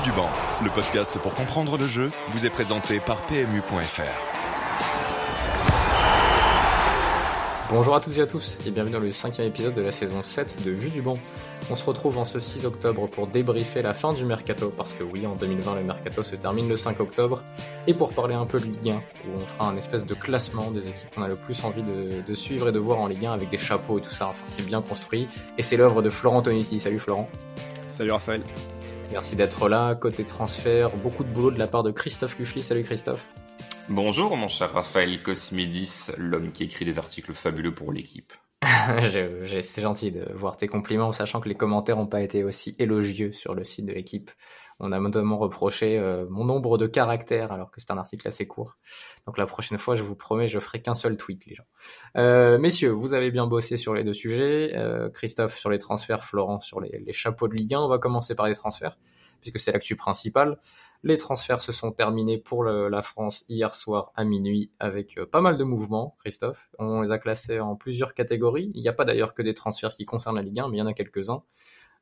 du banc, le podcast pour comprendre le jeu, vous est présenté par PMU.fr. Bonjour à toutes et à tous et bienvenue dans le 5e épisode de la saison 7 de Vue du banc. On se retrouve en ce 6 octobre pour débriefer la fin du mercato, parce que oui, en 2020 le mercato se termine le 5 octobre, et pour parler un peu de Ligue 1, où on fera un espèce de classement des équipes qu'on a le plus envie de suivre et de voir en Ligue 1 avec des chapeaux et tout ça, enfin c'est bien construit, et c'est l'œuvre de Florent Tonuti. Salut Florent. Salut Raphaël. Merci d'être là. Côté transfert, beaucoup de boulot de la part de Christophe Kuchli. Salut Christophe. Bonjour mon cher Raphaël Cosmidis, l'homme qui écrit des articles fabuleux pour l'équipe. C'est gentil de voir tes compliments, sachant que les commentaires n'ont pas été aussi élogieux sur le site de l'équipe. On a notamment reproché mon nombre de caractères, alors que c'est un article assez court. Donc la prochaine fois, je vous promets, je ferai qu'un seul tweet, les gens. Messieurs, vous avez bien bossé sur les deux sujets. Christophe sur les transferts, Florent sur les chapeaux de Ligue 1. On va commencer par les transferts, puisque c'est l'actu principale. Les transferts se sont terminés pour la France hier soir à minuit, avec pas mal de mouvements, Christophe. On les a classés en plusieurs catégories. Il n'y a pas d'ailleurs que des transferts qui concernent la Ligue 1, mais il y en a quelques-uns.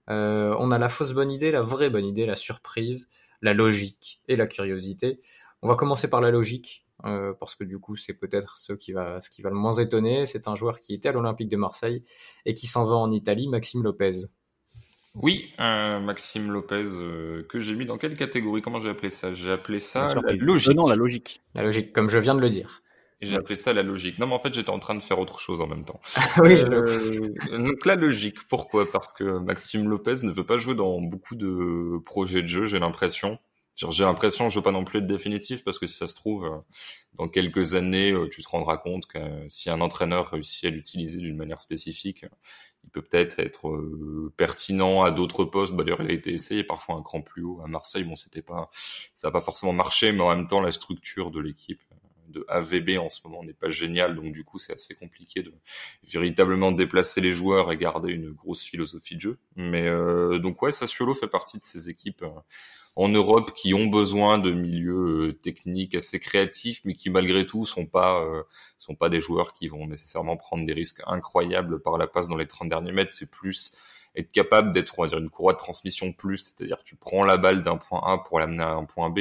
On a la fausse bonne idée, la vraie bonne idée, la surprise, la logique et la curiosité. On va commencer par la logique, parce que du coup c'est peut-être ce qui va le moins étonner. C'est un joueur qui était à l'Olympique de Marseille et qui s'en va en Italie, Maxime Lopez. Oui, Maxime Lopez, que j'ai mis dans quelle catégorie? Comment j'ai appelé ça? J'ai appelé ça la logique. Non, la logique. La logique, comme je viens de le dire. Et j'ai appelé ça la logique. Non, mais en fait, j'étais en train de faire autre chose en même temps. Oui, Donc la logique, pourquoi? Parce que Maxime Lopez ne veut pas jouer dans beaucoup de projets de jeu, j'ai l'impression. J'ai l'impression, je veux pas non plus être définitif, parce que si ça se trouve, dans quelques années, tu te rendras compte que si un entraîneur réussit à l'utiliser d'une manière spécifique, il peut peut-être être pertinent à d'autres postes. Bah, d'ailleurs, il a été essayé parfois un cran plus haut à Marseille. Bon, ça a pas forcément marché, mais en même temps, la structure de l'équipe de AVB en ce moment n'est pas géniale, donc du coup, c'est assez compliqué de véritablement déplacer les joueurs et garder une grosse philosophie de jeu. Mais donc ouais, Sassuolo fait partie de ces équipes en Europe qui ont besoin de milieux techniques assez créatifs, mais qui malgré tout sont pas des joueurs qui vont nécessairement prendre des risques incroyables par la passe dans les 30 derniers mètres. C'est plus être capable d'être, on va dire, une courroie de transmission plus, c'est-à-dire que tu prends la balle d'un point A pour l'amener à un point B,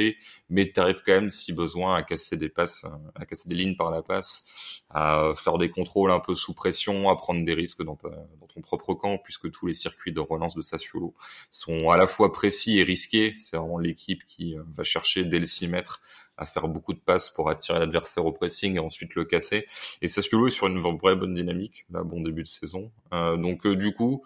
mais tu arrives quand même, si besoin, à casser des passes, à casser des lignes par la passe, à faire des contrôles un peu sous pression, à prendre des risques dans ton propre camp, puisque tous les circuits de relance de Sassuolo sont à la fois précis et risqués. C'est vraiment l'équipe qui va chercher dès le 6 mètres à faire beaucoup de passes pour attirer l'adversaire au pressing et ensuite le casser. Et Sassuolo est sur une vraie bonne dynamique, là, bon début de saison. Donc du coup,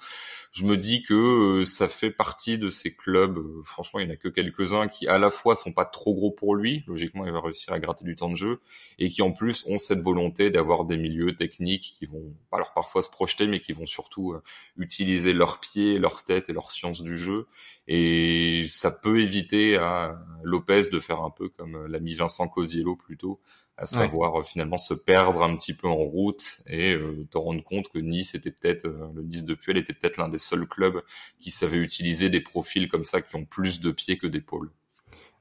je me dis que ça fait partie de ces clubs, franchement il n'y en a que quelques-uns qui à la fois sont pas trop gros pour lui, logiquement il va réussir à gratter du temps de jeu, et qui en plus ont cette volonté d'avoir des milieux techniques qui vont alors parfois se projeter, mais qui vont surtout utiliser leurs pieds, leur tête et leur science du jeu. Et ça peut éviter à Lopez de faire un peu comme l'ami Vincent Cosiello plutôt, à savoir finalement se perdre un petit peu en route et te rendre compte que Nice était peut-être, le Nice de Puel était peut-être l'un des seuls clubs qui savait utiliser des profils comme ça qui ont plus de pieds que d'épaules.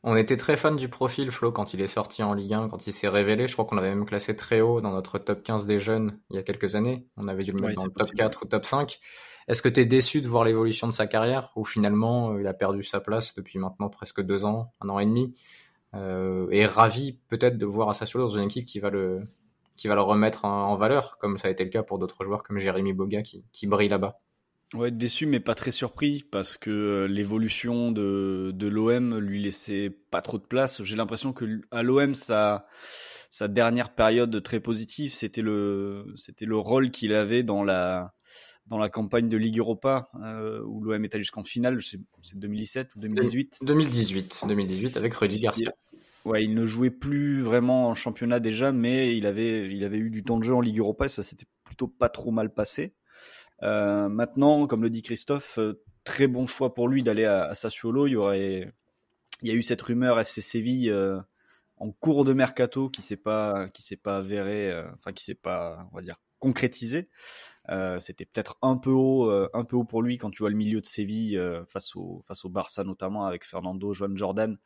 On était très fan du profil Flo quand il est sorti en Ligue 1, quand il s'est révélé. Je crois qu'on l'avait même classé très haut dans notre top 15 des jeunes il y a quelques années. On avait dû le mettre dans le top 4 ou top 5. Est-ce que tu es déçu de voir l'évolution de sa carrière, ou finalement il a perdu sa place depuis maintenant presque 2 ans, 1 an et demi, et ravi peut-être de voir à Sassuolo dans une équipe qui va le remettre en valeur, comme ça a été le cas pour d'autres joueurs comme Jérémy Boga qui brille là-bas? Ouais, déçu mais pas très surpris, parce que l'évolution de l'OM lui laissait pas trop de place. J'ai l'impression que à l'OM, sa dernière période très positive, c'était le rôle qu'il avait dans la campagne de Ligue Europa, où l'OM est allé jusqu'en finale. C'est 2017 ou 2018. 2018 avec Rudy Garcia. Ouais, il ne jouait plus vraiment en championnat déjà, mais il avait eu du temps de jeu en Ligue Europa, et ça s'était plutôt pas trop mal passé. Maintenant, comme le dit Christophe, très bon choix pour lui d'aller à Sassuolo. Il y a eu cette rumeur FC Séville en cours de mercato qui s'est pas avérée, qui s'est pas, on va dire, concrétisée. C'était peut-être un peu haut pour lui quand tu vois le milieu de Séville face au Barça, notamment avec Fernando, Joan Jordan,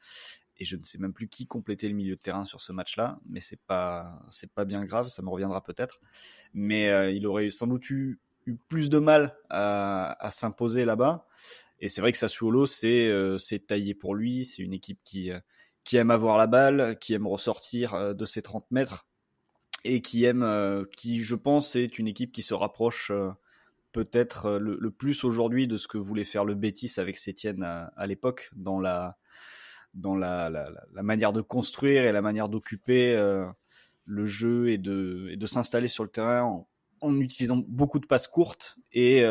et je ne sais même plus qui complétait le milieu de terrain sur ce match-là, mais c'est pas bien grave, ça me reviendra peut-être. Mais il aurait sans doute eu plus de mal à s'imposer là-bas. Et c'est vrai que Sassuolo, c'est taillé pour lui. C'est une équipe qui aime avoir la balle, qui aime ressortir de ses 30 mètres et qui je pense, est une équipe qui se rapproche peut-être le plus aujourd'hui de ce que voulait faire le Betis avec Sétienne à l'époque, dans la manière de construire et la manière d'occuper le jeu et de s'installer sur le terrain en utilisant beaucoup de passes courtes et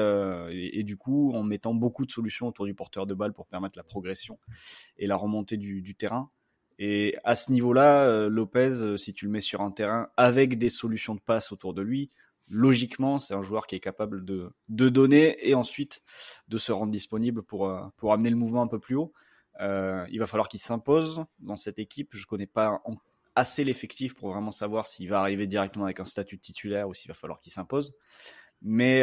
du coup en mettant beaucoup de solutions autour du porteur de balle pour permettre la progression et la remontée du terrain. Et à ce niveau-là, Lopez, si tu le mets sur un terrain avec des solutions de passe autour de lui, logiquement, c'est un joueur qui est capable de donner et ensuite de se rendre disponible pour amener le mouvement un peu plus haut. Il va falloir qu'il s'impose dans cette équipe. Je connais pas assez l'effectif pour vraiment savoir s'il va arriver directement avec un statut de titulaire ou s'il va falloir qu'il s'impose. Mais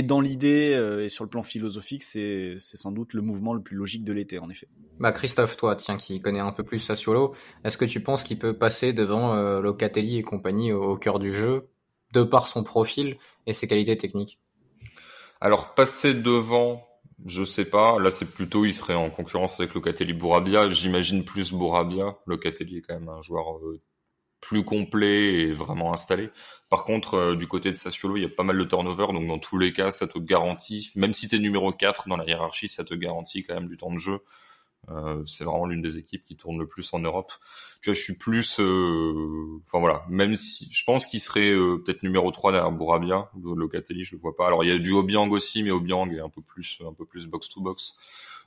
dans l'idée et sur le plan philosophique, c'est sans doute le mouvement le plus logique de l'été, en effet. Christophe, toi, qui connais un peu plus Sassuolo, est-ce que tu penses qu'il peut passer devant Locatelli et compagnie au cœur du jeu, de par son profil et ses qualités techniques? Alors, passer devant, je sais pas. Là, c'est plutôt, il serait en concurrence avec Locatelli Bourabia. J'imagine plus Bourabia. Locatelli est quand même un joueur plus complet et vraiment installé. Par contre, du côté de Sassuolo, il y a pas mal de turnover, donc dans tous les cas, ça te garantit, même si t'es numéro 4 dans la hiérarchie, ça te garantit quand même du temps de jeu. C'est vraiment l'une des équipes qui tourne le plus en Europe. Tu vois, je suis plus enfin voilà, même si je pense qu'il serait peut-être numéro 3 derrière Bourabia, Locatelli, je le vois pas. Alors il y a du Obiang aussi, mais Obiang est un peu plus box to box.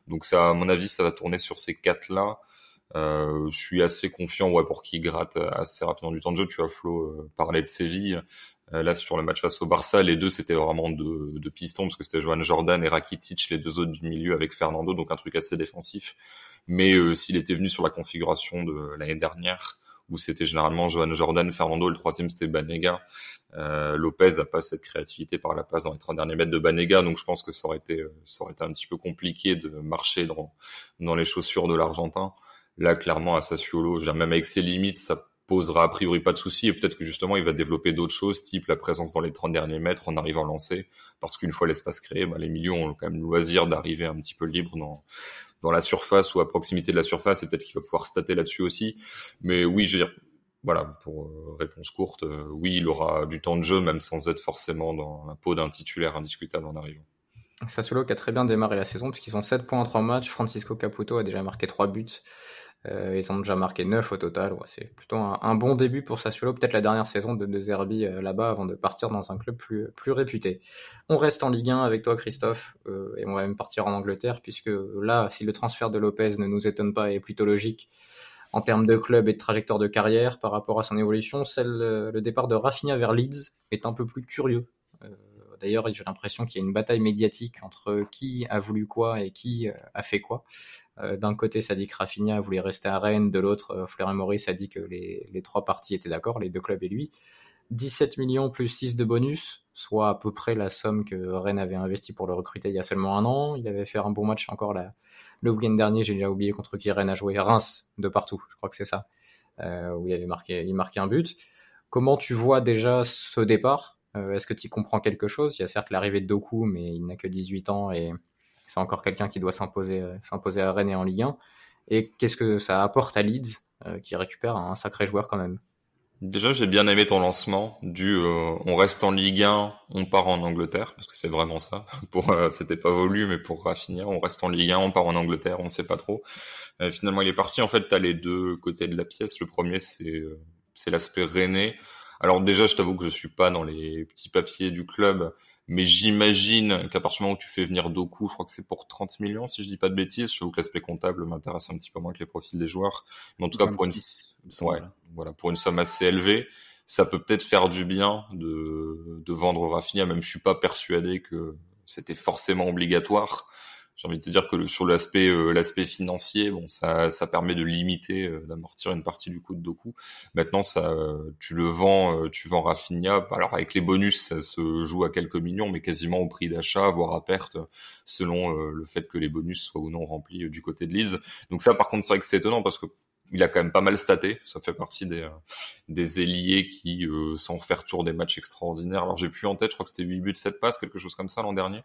Donc ça, à mon avis, ça va tourner sur ces 4-là. Je suis assez confiant pour qu'il gratte assez rapidement du temps de jeu. Tu vois, Flo parlait de Séville. Là, sur le match face au Barça, les deux, c'était vraiment deux pistons, parce que c'était Joan Jordan et Rakitic, les deux autres du milieu avec Fernando, donc un truc assez défensif. Mais s'il était venu sur la configuration de l'année dernière, où c'était généralement Joan Jordan, Fernando, le troisième c'était Banega, Lopez a pas cette créativité par la passe dans les 30 derniers mètres de Banega, donc je pense que ça aurait été un petit peu compliqué de marcher dans les chaussures de l'Argentin. Là, clairement, à Sassuolo, même avec ses limites, ça posera a priori pas de soucis, et peut-être que justement il va développer d'autres choses, type la présence dans les 30 derniers mètres en arrivant à lancer, parce qu'une fois l'espace créé, les milieux ont quand même le loisir d'arriver un petit peu libre dans la surface ou à proximité de la surface, et peut-être qu'il va pouvoir stater là-dessus aussi. Mais oui, je veux dire, voilà, pour réponse courte, oui, il aura du temps de jeu, même sans être forcément dans la peau d'un titulaire indiscutable en arrivant. Sassuolo qui a très bien démarré la saison, puisqu'ils ont 7 points en 3 matchs, Francisco Caputo a déjà marqué 3 buts, ils ont déjà marqué 9 au total. C'est plutôt un bon début pour Sassuolo, peut-être la dernière saison de Zerbi là-bas avant de partir dans un club plus réputé. On reste en Ligue 1 avec toi, Christophe, et on va même partir en Angleterre, puisque là, si le transfert de Lopez ne nous étonne pas et est plutôt logique en termes de club et de trajectoire de carrière par rapport à son évolution, le départ de Rafinha vers Leeds est un peu plus curieux. D'ailleurs, j'ai l'impression qu'il y a une bataille médiatique entre qui a voulu quoi et qui a fait quoi. D'un côté, ça dit que Rafinha voulait rester à Rennes, de l'autre, Florent Maurice a dit que les trois parties étaient d'accord, les deux clubs et lui. 17 millions plus 6 de bonus, soit à peu près la somme que Rennes avait investi pour le recruter il y a seulement un an. Il avait fait un bon match encore le week-end dernier, j'ai déjà oublié contre qui Rennes a joué. Reims, de partout, je crois que c'est ça, où il marquait un but. Comment tu vois déjà ce départ ? Est-ce que tu comprends quelque chose ? Il y a certes l'arrivée de Doku, mais il n'a que 18 ans et c'est encore quelqu'un qui doit s'imposer à Rennes et en Ligue 1. Et qu'est-ce que ça apporte à Leeds, qui récupère un sacré joueur quand même ? Déjà, j'ai bien aimé ton lancement on reste en Ligue 1, on part en Angleterre, parce que c'est vraiment ça. C'était pas voulu, mais pour Rafinha, on reste en Ligue 1, on part en Angleterre, on sait pas trop. Finalement, il est parti. En fait, t'as les deux côtés de la pièce. Le premier, c'est l'aspect rennais. Alors déjà, je t'avoue que je suis pas dans les petits papiers du club, mais j'imagine qu'à partir du moment où tu fais venir Doku, je crois que c'est pour 30 millions, si je dis pas de bêtises. Je t'avoue que l'aspect comptable m'intéresse un petit peu moins que les profils des joueurs. Mais en tout cas, pour une somme assez élevée, ça peut peut-être faire du bien de vendre Rafinha, même je suis pas persuadé que c'était forcément obligatoire. J'ai envie de te dire que sur l'aspect financier, ça permet de limiter, d'amortir une partie du coût de Doku. Maintenant, tu vends Rafinha. Alors avec les bonus, ça se joue à quelques millions, mais quasiment au prix d'achat, voire à perte, selon le fait que les bonus soient ou non remplis du côté de Leeds. Donc ça, par contre, c'est vrai que c'est étonnant parce que il a quand même pas mal staté. Ça fait partie des ailiers qui, sans faire tour des matchs extraordinaires. Alors j'ai plus en tête, je crois que c'était 8 buts, 7 passes, quelque chose comme ça l'an dernier.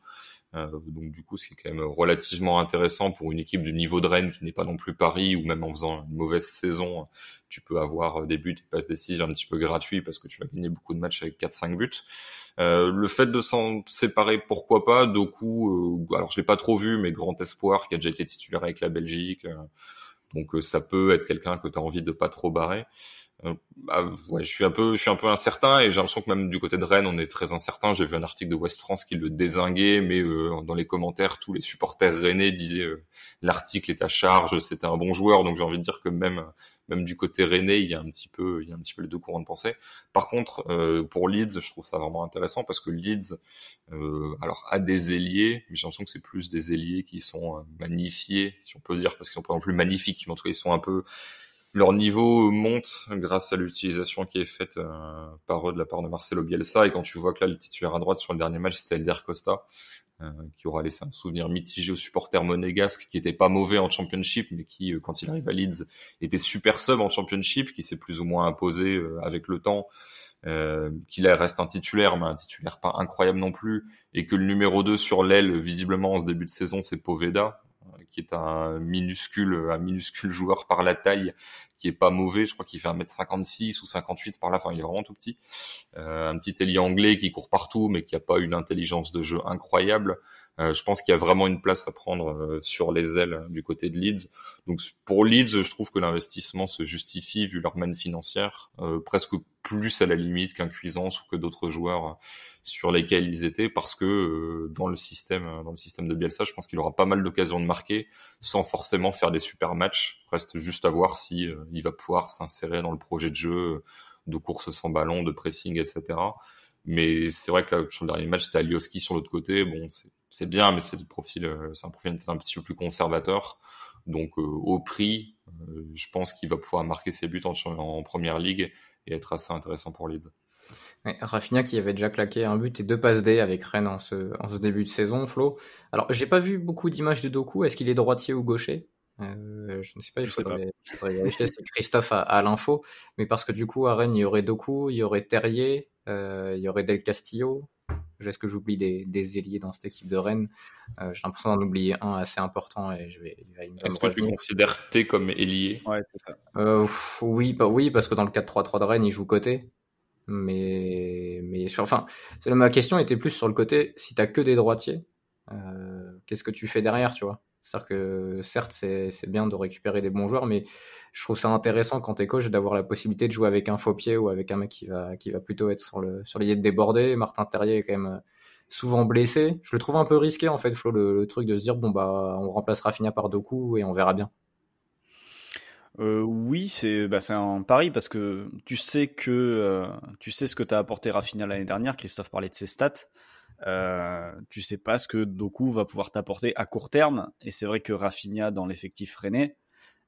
Donc du coup, c'est quand même relativement intéressant pour une équipe du niveau de Rennes qui n'est pas non plus Paris, ou même en faisant une mauvaise saison, tu peux avoir des buts et passes décisives un petit peu gratuits parce que tu vas gagner beaucoup de matchs avec 4-5 buts. Le fait de s'en séparer, pourquoi pas. Doku, alors je l'ai pas trop vu, mais grand espoir qui a déjà été titulaire avec la Belgique. Donc ça peut être quelqu'un que tu as envie de pas trop barrer. Ouais, je suis un peu incertain, et j'ai l'impression que même du côté de Rennes, on est très incertain. J'ai vu un article de Ouest France qui le dézinguait, mais dans les commentaires, tous les supporters rennais disaient l'article est à charge, c'était un bon joueur. Donc j'ai envie de dire que même du côté rennais, il y a un petit peu les deux courants de pensée. Par contre, pour Leeds, je trouve ça vraiment intéressant parce que Leeds, alors a des ailiers, mais j'ai l'impression que c'est plus des ailiers qui sont magnifiés, si on peut dire, parce qu'ils sont pas non plus magnifiques, mais en tout cas ils sont un peu, leur niveau monte grâce à l'utilisation qui est faite par eux de la part de Marcelo Bielsa. Et quand tu vois que là, le titulaire à droite sur le dernier match, c'était Elder Costa, qui aura laissé un souvenir mitigé aux supporters monégasques, qui était pas mauvais en Championship, mais qui, quand il arrive à Leeds, était super sub en Championship, qui s'est plus ou moins imposé avec le temps, qu'il reste un titulaire, mais un titulaire pas incroyable non plus, et que le numéro 2 sur l'aile, visiblement en ce début de saison, c'est Poveda, qui est un minuscule joueur par la taille, qui est pas mauvais. Je crois qu'il fait 1m56 ou 58 par là. Enfin, il est vraiment tout petit. Un petit ailier anglais qui court partout, mais qui a pas une intelligence de jeu incroyable. Je pense qu'il y a vraiment une place à prendre sur les ailes du côté de Leeds. Donc pour Leeds, je trouve que l'investissement se justifie vu leur manne financière, presque plus à la limite qu'un Cuisance ou que d'autres joueurs sur lesquels ils étaient, parce que dans le système de Bielsa, je pense qu'il aura pas mal d'occasions de marquer sans forcément faire des super matchs. Reste juste à voir si il va pouvoir s'insérer dans le projet de jeu de course sans ballon, de pressing, etc. Mais c'est vrai que là, sur le dernier match, c'était Alioski sur l'autre côté. Bon, c'est bien, mais c'est un profil un petit peu plus conservateur. Donc au prix, je pense qu'il va pouvoir marquer ses buts en première ligue et être assez intéressant pour Leeds. Ouais, Rafinha qui avait déjà claqué un but et 2 passes D avec Rennes en ce début de saison, Flo. Alors, j'ai pas vu beaucoup d'images de Doku. Est-ce qu'il est droitier ou gaucher? Je ne sais pas, il faudrait vérifier, c'est Christophe à l'info. Mais parce que du coup, à Rennes, il y aurait Doku, il y aurait Terrier, il y aurait Del Castillo. Est-ce que j'oublie des ailiers dans cette équipe de Rennes? J'ai l'impression d'en oublier un assez important et Est-ce que tu considères T comme ailier? Ouais, c'est ça. Oui, parce que dans le 4-3-3 de Rennes, il joue côté. Mais enfin, ma question était plus sur le côté, si t'as que des droitiers, qu'est-ce que tu fais derrière, tu vois? C'est-à-dire que certes, c'est bien de récupérer des bons joueurs, mais je trouve ça intéressant quand t'es coach d'avoir la possibilité de jouer avec un faux pied ou avec un mec qui va plutôt être sur l'idée de déborder. Martin Terrier est quand même souvent blessé. Je le trouve un peu risqué en fait, Flo, le truc de se dire bon bah on remplace Rafinha par Doku et on verra bien. Oui, c'est un pari parce que tu sais ce que t'as apporté Rafinha l'année dernière. Christophe parlait de ses stats. Tu sais pas ce que Doku va pouvoir t'apporter à court terme. Et c'est vrai que Rafinha dans l'effectif rennais,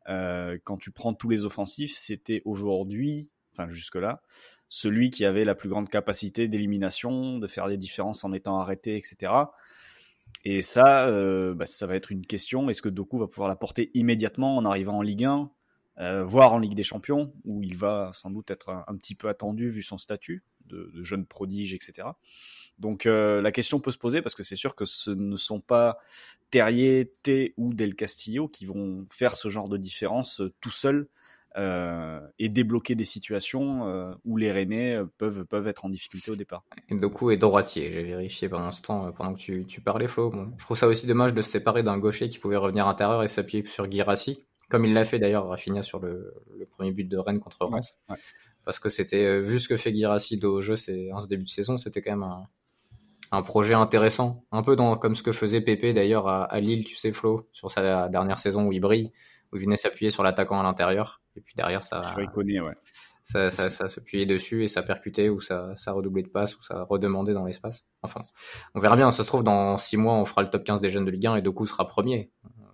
quand tu prends tous les offensifs, c'était aujourd'hui, enfin jusque-là, celui qui avait la plus grande capacité d'élimination, de faire des différences en étant arrêté, etc. Et ça, ça va être une question. Est-ce que Doku va pouvoir l'apporter immédiatement en arrivant en Ligue 1, voire en Ligue des Champions, où il va sans doute être un petit peu attendu vu son statut de jeune prodige, etc. Donc la question peut se poser parce que c'est sûr que ce ne sont pas Terrier, T ou Del Castillo qui vont faire ce genre de différence tout seuls et débloquer des situations où les Rennais peuvent être en difficulté au départ. Et Doku est droitier, j'ai vérifié pendant ce temps, pendant que tu parlais, Flo. Bon, je trouve ça aussi dommage de se séparer d'un gaucher qui pouvait revenir intérieur et s'appuyer sur Guirassy, comme il l'a fait d'ailleurs Rafinha sur le premier but de Rennes contre Reims. Ouais. Parce que c'était, vu ce que fait Guirassy au jeu en ce début de saison, c'était quand même un projet intéressant, un peu comme ce que faisait Pépé d'ailleurs à Lille, tu sais Flo, sur sa dernière saison où il brille, où il venait s'appuyer sur l'attaquant à l'intérieur, et puis derrière ça s'appuyait dessus et ça percutait ou ça redoublait de passes ou ça redemandait dans l'espace. Enfin, on verra bien, ça se trouve dans 6 mois on fera le top 15 des jeunes de Ligue 1 et Doku sera premier.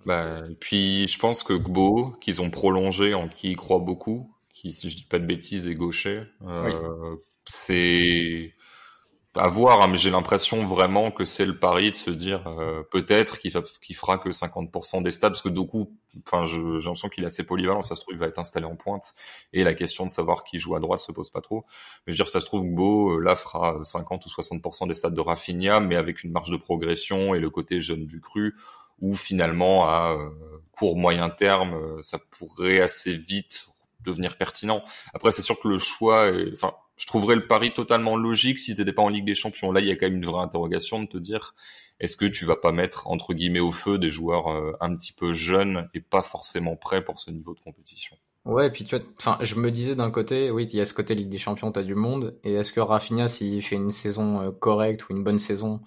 Et puis je pense que Gbo, qu'ils ont prolongé, en qui ils croient beaucoup, qui, si je dis pas de bêtises, est gaucher, oui. à voir, hein, mais j'ai l'impression vraiment que c'est le pari de se dire peut-être qu'il fera que 50% des stats, parce que Doku, enfin, j'ai l'impression qu'il est assez polyvalent, ça se trouve il va être installé en pointe, et la question de savoir qui joue à droite se pose pas trop. Mais je veux dire, ça se trouve Gbo là fera 50 ou 60% des stats de Rafinha, mais avec une marge de progression et le côté jeune du cru, où finalement à court moyen terme, ça pourrait assez vite devenir pertinent. Après, c'est sûr que le choix enfin, je trouverais le pari totalement logique si t'étais pas en Ligue des Champions. Là, il y a quand même une vraie interrogation de te dire, est-ce que tu vas pas mettre, entre guillemets, au feu des joueurs un petit peu jeunes et pas forcément prêts pour ce niveau de compétition? Ouais, et puis tu vois, enfin, je me disais d'un côté, oui, il y a ce côté Ligue des Champions, t'as du monde, et est-ce que Rafinha, s'il fait une saison correcte ou une bonne saison,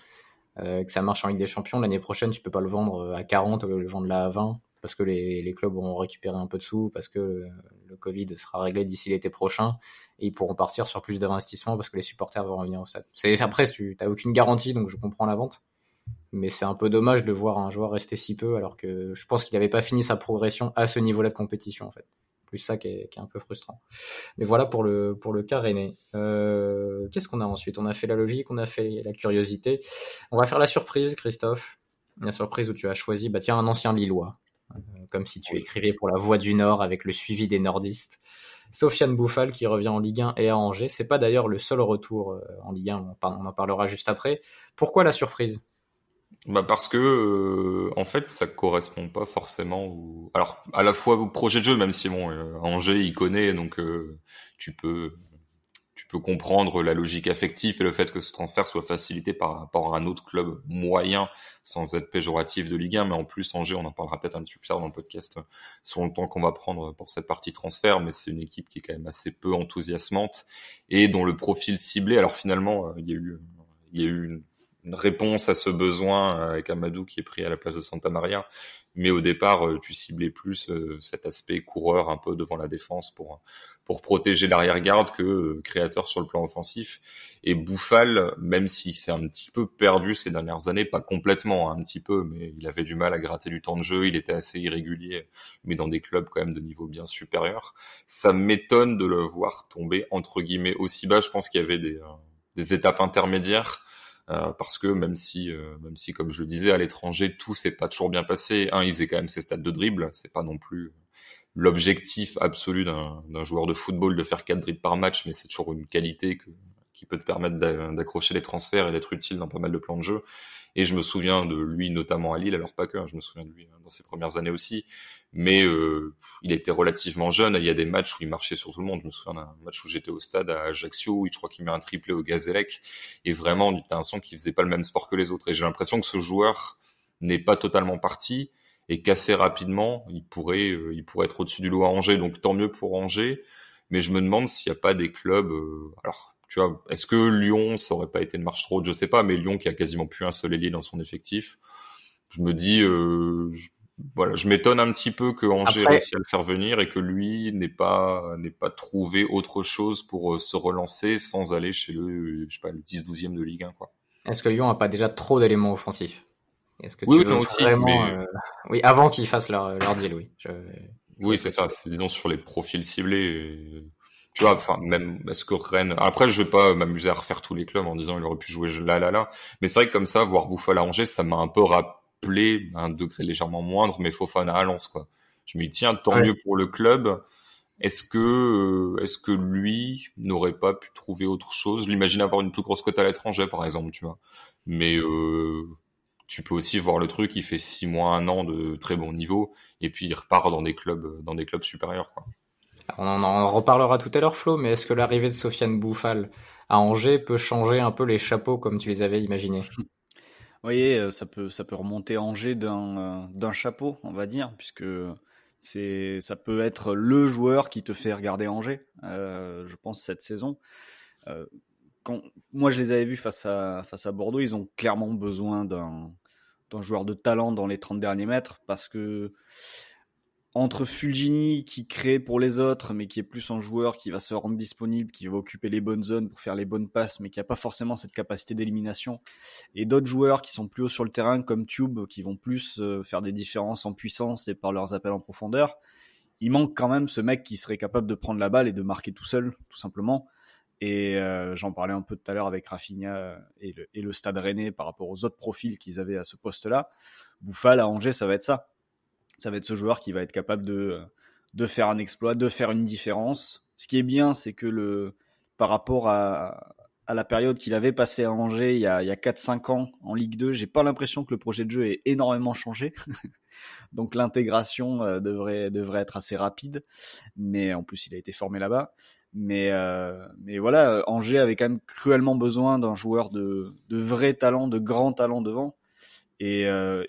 que ça marche en Ligue des Champions, l'année prochaine, tu peux pas le vendre à 40 ou le vendre là à 20, parce que les clubs auront récupéré un peu de sous, parce que le Covid sera réglé d'ici l'été prochain, et ils pourront partir sur plus d'investissement parce que les supporters vont revenir au stade. Après, tu n'as aucune garantie, donc je comprends la vente, mais c'est un peu dommage de voir un joueur rester si peu, alors que je pense qu'il n'avait pas fini sa progression à ce niveau-là de compétition, en fait. Plus ça qui est un peu frustrant. Mais voilà pour le cas René. Qu'est-ce qu'on a ensuite? On a fait la logique, on a fait la curiosité. On va faire la surprise, Christophe. La surprise où tu as choisi, bah tiens, un ancien Lillois. Comme si tu écrivais pour la Voix du Nord avec le suivi des nordistes. Sofiane Bouffal qui revient en Ligue 1 et à Angers. C'est pas d'ailleurs le seul retour en Ligue 1, on en parlera juste après. Pourquoi la surprise? Bah parce que en fait ça correspond pas forcément alors à la fois au projet de jeu, même si bon Angers il connaît, donc tu peux comprendre la logique affective et le fait que ce transfert soit facilité par rapport à un autre club moyen, sans être péjoratif, de Ligue 1. Mais en plus, Angers, on en parlera peut-être un petit peu plus tard dans le podcast sur le temps qu'on va prendre pour cette partie transfert, mais c'est une équipe qui est quand même assez peu enthousiasmante et dont le profil ciblé, alors finalement, il y a eu une réponse à ce besoin avec Amadou qui est pris à la place de Santa Maria. Mais au départ, tu ciblais plus cet aspect coureur un peu devant la défense pour protéger l'arrière-garde que créateur sur le plan offensif. Et Bouffal, même si c'est un petit peu perdu ces dernières années, pas complètement, hein, un petit peu, mais il avait du mal à gratter du temps de jeu, il était assez irrégulier, mais dans des clubs quand même de niveau bien supérieur. Ça m'étonne de le voir tomber entre guillemets aussi bas. Je pense qu'il y avait des étapes intermédiaires. Parce que même si comme je le disais à l'étranger tout s'est pas toujours bien passé, il faisait quand même ses stats de dribble, c'est pas non plus l'objectif absolu d'un joueur de football de faire 4 dribbles par match, mais c'est toujours une qualité qui peut te permettre d'accrocher les transferts et d'être utile dans pas mal de plans de jeu. Et je me souviens de lui notamment à Lille, alors pas que, je me souviens de lui dans ses premières années aussi, mais il était relativement jeune. Il y a des matchs où il marchait sur tout le monde. Je me souviens d'un match où j'étais au stade à Ajaccio, où je crois qu'il met un triplé au Gazélec, et vraiment, t'as l'impression qu'il faisait pas le même sport que les autres. Et j'ai l'impression que ce joueur n'est pas totalement parti, et qu'assez rapidement, il pourrait être au-dessus du lot à Angers. Donc tant mieux pour Angers, mais je me demande s'il n'y a pas des clubs... alors, tu vois, est-ce que Lyon, ça aurait pas été une marche trop haute? Je sais pas, mais Lyon qui a quasiment plus un seul ailier dans son effectif, je me dis... voilà, je m'étonne un petit peu que Angers réussi à le faire venir et que lui n'ait pas trouvé autre chose pour se relancer sans aller chez le 10-12e de Ligue 1, quoi. Est-ce que Lyon a pas déjà trop d'éléments offensifs? Est-ce que oui, tu veux aussi, vraiment, mais... oui, avant qu'ils fassent leur deal, oui. Oui, c'est ça. Disons sur les profils ciblés. Tu vois, enfin, même, est-ce que Rennes... Après, je vais pas m'amuser à refaire tous les clubs en disant il aurait pu jouer là. Mais c'est vrai que comme ça, voir Bouffal à Angers, ça m'a un peu rappelé, à un degré légèrement moindre, mais Fofana à Lens, quoi. Je me dis, tiens, tant mieux pour le club. Est-ce que lui n'aurait pas pu trouver autre chose? Je l'imagine avoir une plus grosse cote à l'étranger, par exemple, tu vois. Mais tu peux aussi voir le truc, il fait 6 mois, 1 an de très bon niveau, et puis il repart dans des clubs supérieurs, quoi. On en reparlera tout à l'heure, Flo, mais est-ce que l'arrivée de Sofiane Bouffal à Angers peut changer un peu les chapeaux comme tu les avais imaginés? Vous voyez, ça peut remonter Angers d'un chapeau, on va dire, puisque ça peut être le joueur qui te fait regarder Angers, je pense, cette saison. Moi, je les avais vus face à Bordeaux, ils ont clairement besoin d'un joueur de talent dans les 30 derniers mètres, parce que entre Fulgini qui crée pour les autres, mais qui est plus un joueur qui va se rendre disponible, qui va occuper les bonnes zones pour faire les bonnes passes, mais qui n'a pas forcément cette capacité d'élimination, et d'autres joueurs qui sont plus hauts sur le terrain, comme Tube, qui vont plus faire des différences en puissance et par leurs appels en profondeur, il manque quand même ce mec qui serait capable de prendre la balle et de marquer tout seul, tout simplement. Et j'en parlais un peu tout à l'heure avec Rafinha et le Stade Rennais par rapport aux autres profils qu'ils avaient à ce poste-là. Bouffal à Angers, ça va être ça. Ça va être ce joueur qui va être capable de faire un exploit, de faire une différence. Ce qui est bien, c'est que par rapport à la période qu'il avait passée à Angers il y a 4-5 ans en Ligue 2, j'ai pas l'impression que le projet de jeu ait énormément changé. Donc l'intégration devrait être assez rapide. Mais en plus, il a été formé là-bas. Mais voilà, Angers avait quand même cruellement besoin d'un joueur de vrai talent, de grand talent devant. Et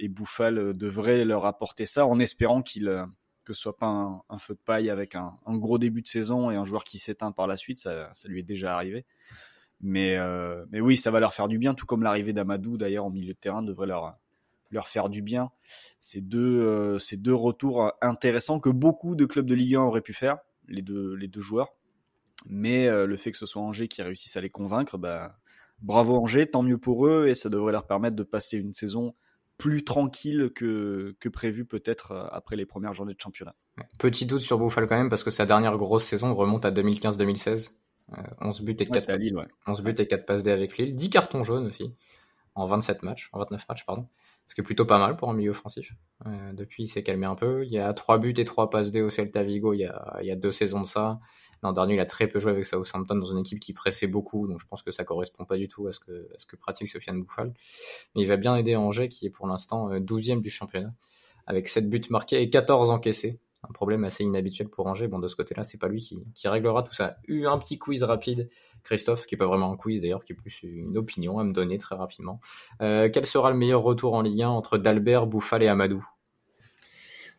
Bouffal devrait leur apporter ça en espérant que ce soit pas un feu de paille avec un gros début de saison et un joueur qui s'éteint par la suite. Ça lui est déjà arrivé. Mais oui, ça va leur faire du bien, tout comme l'arrivée d'Amadou d'ailleurs en milieu de terrain devrait leur faire du bien. Ces deux retours intéressants que beaucoup de clubs de Ligue 1 auraient pu faire, les deux joueurs. Mais le fait que ce soit Angers qui réussisse à les convaincre, bravo Angers, tant mieux pour eux, et ça devrait leur permettre de passer une saison plus tranquille que prévu peut-être après les premières journées de championnat. Petit doute sur Bouffal quand même, parce que sa dernière grosse saison remonte à 2015-2016. 11 buts et 4 Lille, ouais. 11 buts et 4 passes D avec Lille, 10 cartons jaunes aussi en 29 matchs, pardon. Ce qui est plutôt pas mal pour un milieu offensif. Depuis, il s'est calmé un peu. Il y a 3 buts et 3 passes D au Celta Vigo il y a 2 saisons de ça. L'an dernier, il a très peu joué avec Southampton dans une équipe qui pressait beaucoup, donc je pense que ça correspond pas du tout à ce que pratique Sofiane Bouffal. Mais il va bien aider Angers, qui est pour l'instant 12e du championnat, avec 7 buts marqués et 14 encaissés. Un problème assez inhabituel pour Angers. Bon, de ce côté-là, c'est pas lui qui réglera tout ça. Un petit quiz rapide, Christophe, qui est pas vraiment un quiz d'ailleurs, qui est plus une opinion à me donner très rapidement. Quel sera le meilleur retour en Ligue 1 entre Dalbert, Bouffal et Amadou?